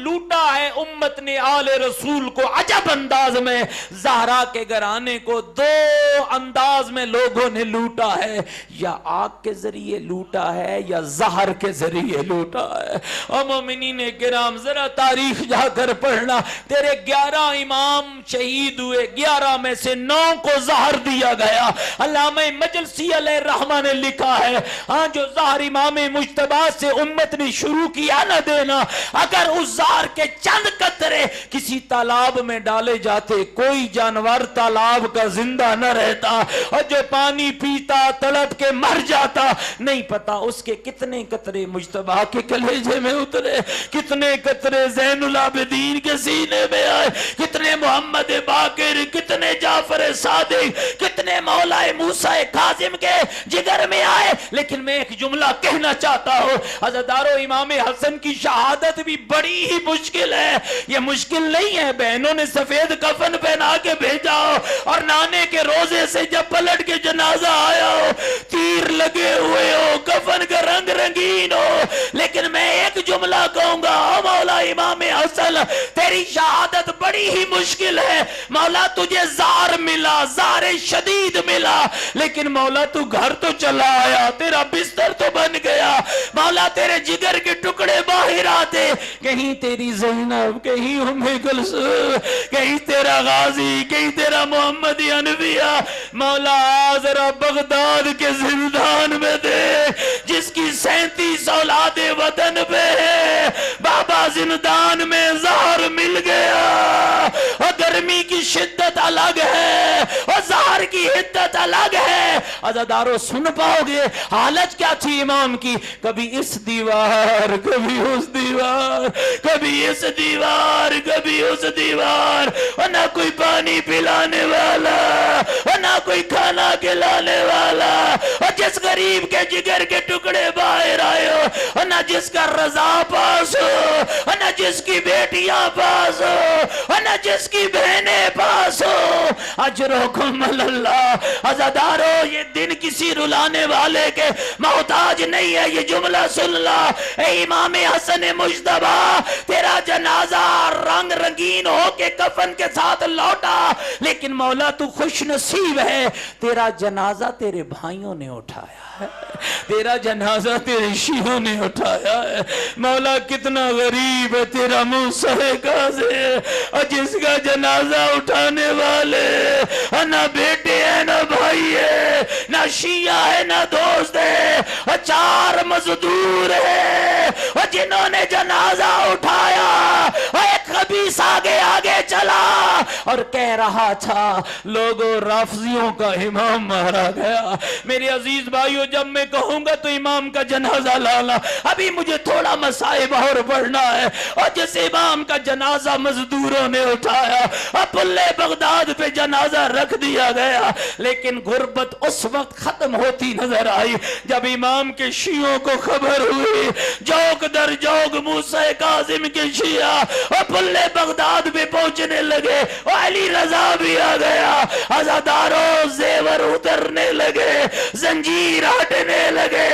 لوٹا ہے امت نے آل رسول کو عجب انداز میں۔ زہرا کے گھرانے کو دو انداز میں لوگوں نے لوٹا ہے، یا آگ کے ذریعے لوٹا ہے یا زہر کے ذریعے لوٹا ہے۔ اور مومنین کرام ذرا تاریخ جا کر پڑھنا، تیرے 11 امام شہید ہوئے، 11 میں سے 9 کو زہر دیا گیا۔ علامہ مجلسی علیہ الرحمہ نے لکھا ہے، ہاں جو زہر امام مجتبی سے امت نے شروع کیا نہ دینا، اگر اس زہر کے چند قطرے کسی تالاب میں ڈالے جاتے کوئی جانور تالاب کا زندہ نہ رہتا، اور جو پانی پیتا تڑپ کے مر جاتا۔ نہیں پتا اس کے کتنے قطرے مجتبی کے کلیجے میں اترے، کتنے قطرے زین العابدین کے سینے میں آئے، کتنے محمد باقر، کتنے جعفر صادق، کتنے مولا موسیٰ کاظم کے جگر میں آئے۔ لیکن میں ایک جملہ کہنا چاہتا ہوں، عزادارو امام حسن کی شہادت بھی بڑی ہی مشکل ہے۔ یہ مشکل نہیں ہے، بہنوں نے سفید کفن پہنا کے بھیجا ہو، اور نانے کے روزے سے جب پلٹ کے جنازہ آیا ہو، تیر لگے ہوئے ہو، کفن کا رنگ رنگین ہو، لیکن میں ایک جملہ کہوں گا، مولا امام حسن تیری شہادت بڑی ہی مشکل ہے۔ مولا تجھے زار ملا، زار شدید ملا، لیکن مولا تو گھر تو چلا آیا، تیرا بستر تو بن گیا، مولا تیرے جگر کے ٹکڑے باہر آتے، کہیں تیری زینب، کہیں ام کلثوم، کہیں تیرا غازی، کہیں تیرا محمد انبیاء۔ مولا ذرا بغداد کے زندان میں دے، جس کی 37 اولاد وطن پہ ہے، بابا زندان میں زہر مل گیا، اور گرمی کی شدت الگ ہے اور زہر کی حدت الگ ہے۔ عزادارو سن پاؤ گے حالت کیا تھی امام کی، کبھی اس دیوار، کبھی اس دیوار، کبھی اس دیوار، کبھی اس دیوار، اور نہ کوئی پانی پلانے والا، اور نہ کوئی کھانا کھلانے والا، اور جس غریب کے جگر کے ٹکڑے باہر آئے ہو، اور نہ جس کا رضا پاس ہو، اور نہ جس کی بیٹیاں پاس ہو، اور نہ جس کی بہنیں پاس ہو۔ اجرکم اللہ۔ عزادارو یہ دن کسی رلانے والے کے محتاج نہیں ہے، یہ جملہ سن لا، اے امام حسن مجتبی تیرا جنازہ رنگ رنگین ہو کے کفن کے ساتھ لوٹا، لیکن مولا تو خوش نصیب ہے، تیرا جنازہ تیرے بھائیوں نے اٹھایا ہے، تیرا جنازہ تیرے شیعوں نے اٹھایا ہے۔ مولا کتنا غریب ہے تیرا موسیٰ کاظم، اور جس کا جنازہ اٹھانے والے نہ بیٹے ہیں نہ بھائی ہے، نہ شیعہ ہے نہ دوست ہے، اور 4 مزدور ہے، اور جنہوں نے جنازہ اٹھایا، اور ایک خبیثہ آگے آگے چلا اور کہہ رہا تھا لوگوں رافضیوں کا امام مارا گیا۔ میرے عزیز بھائیو، جب میں کہوں گا تو امام کا جنازہ لانا، ابھی مجھے تھوڑا مصائب اور پڑھنا ہے۔ اور جس امام کا جنازہ مزدوروں نے اٹھایا اور پلے بغداد پہ جنازہ رکھ دیا گیا، لیکن غربت اس وقت ختم ہوتی نظر آئی جب امام کے شیعوں کو خبر ہوئی۔ جوک در جوک موسیٰ کاظم کے شیعہ اور پلے بغداد پہ پہنچنے لگے، اور علی رضا بھی آ گیا، عزاداروں زیور اترنے لگے، زنجیر ہٹنے لگے،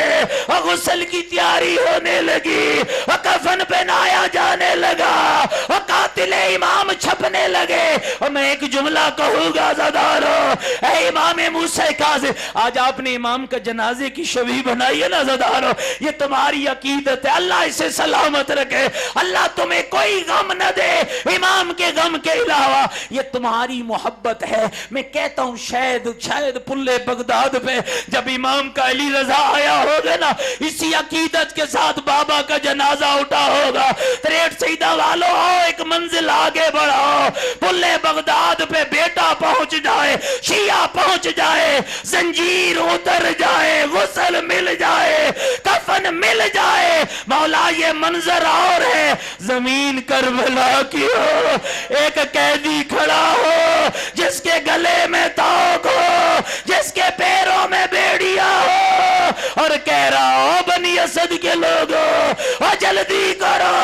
اور غسل کی تیاری ہونے لگی، اور کفن پہنایا جانے لگا، اور قاتل امام چھپنے لگے۔ اور میں ایک جملہ کہوں گا عزاداروں، اے امام موسیٰ کاظم، آج آپ نے امام کا جنازے کی شبیہ بنائی ہے نا عزاداروں، یہ تمہاری عقیدت ہے، اللہ اسے سلامت رکھے، اللہ تمہیں کوئی غم نہ دے امام کے غم کے علاوہ، یہ تمہاری محبت ہے۔ میں کہتا ہوں شاید پلے بغداد پہ جب امام کا علی رضا آیا ہوگا نا، اسی عقیدت کے ساتھ بابا کا جنازہ اٹھا ہوگا۔ تریٹ سیدہ والو آؤ ایک منزل آگے بڑھاؤ، پلے بغداد پہ بیٹا پہنچ جائے، شیعہ پہنچ جائے، زنجیر اتر جائے، غسل مل جائے، کفن مل جائے، مولا یہ منظر اور ہے۔ زمین کربلا کی ہو، ایک قیدی کھڑا ہو جس کے گلے میں توق ہو، جس کے پیروں میں بیڑیا ہو، اور کہہ رہا ہو بنی اسد کے لوگوں اور جلدی کرو،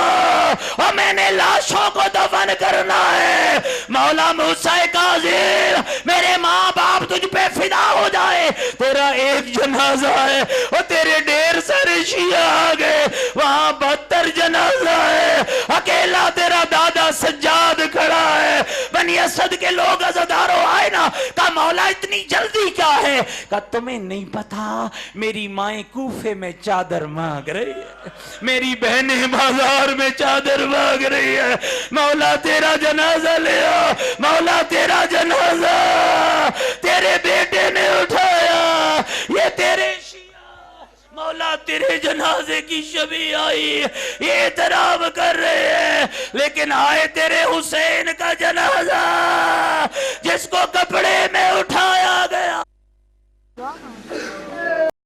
اور میں نے لاشوں کو دفن کرنا ہے۔ مولا موسیٰ کاظم، میرے ماں باپ تجھ پہ فدا ہو جائے، تیرا ایک جنازہ ہے اور تیرے ڈھیر سارے شیعہ آگئے، وہاں 72 جنازہ ہے، اکیلا تیرا دادا سجاد کھڑا ہے۔ بنی اسد کے لوگ عزاداروں آئے نا، کہا مولا اتنی جلدی کیا ہے؟ کہا تمہیں نہیں پتا میری مائیں کوفے میں چادر مانگ رہی ہے، میری بہنیں بازار میں چادر مانگ رہی ہے، مولا تیرا جنازہ لے آؤ، مولا تیرا جنازہ تیرے بیٹے نے اٹھایا، یہ تیرے مولا تیرے جنازے کی شبیہ آئی، یہ اعتراف کر رہے ہیں، لیکن آئے تیرے حسین کا جنازہ جس کو کپڑے میں اٹھا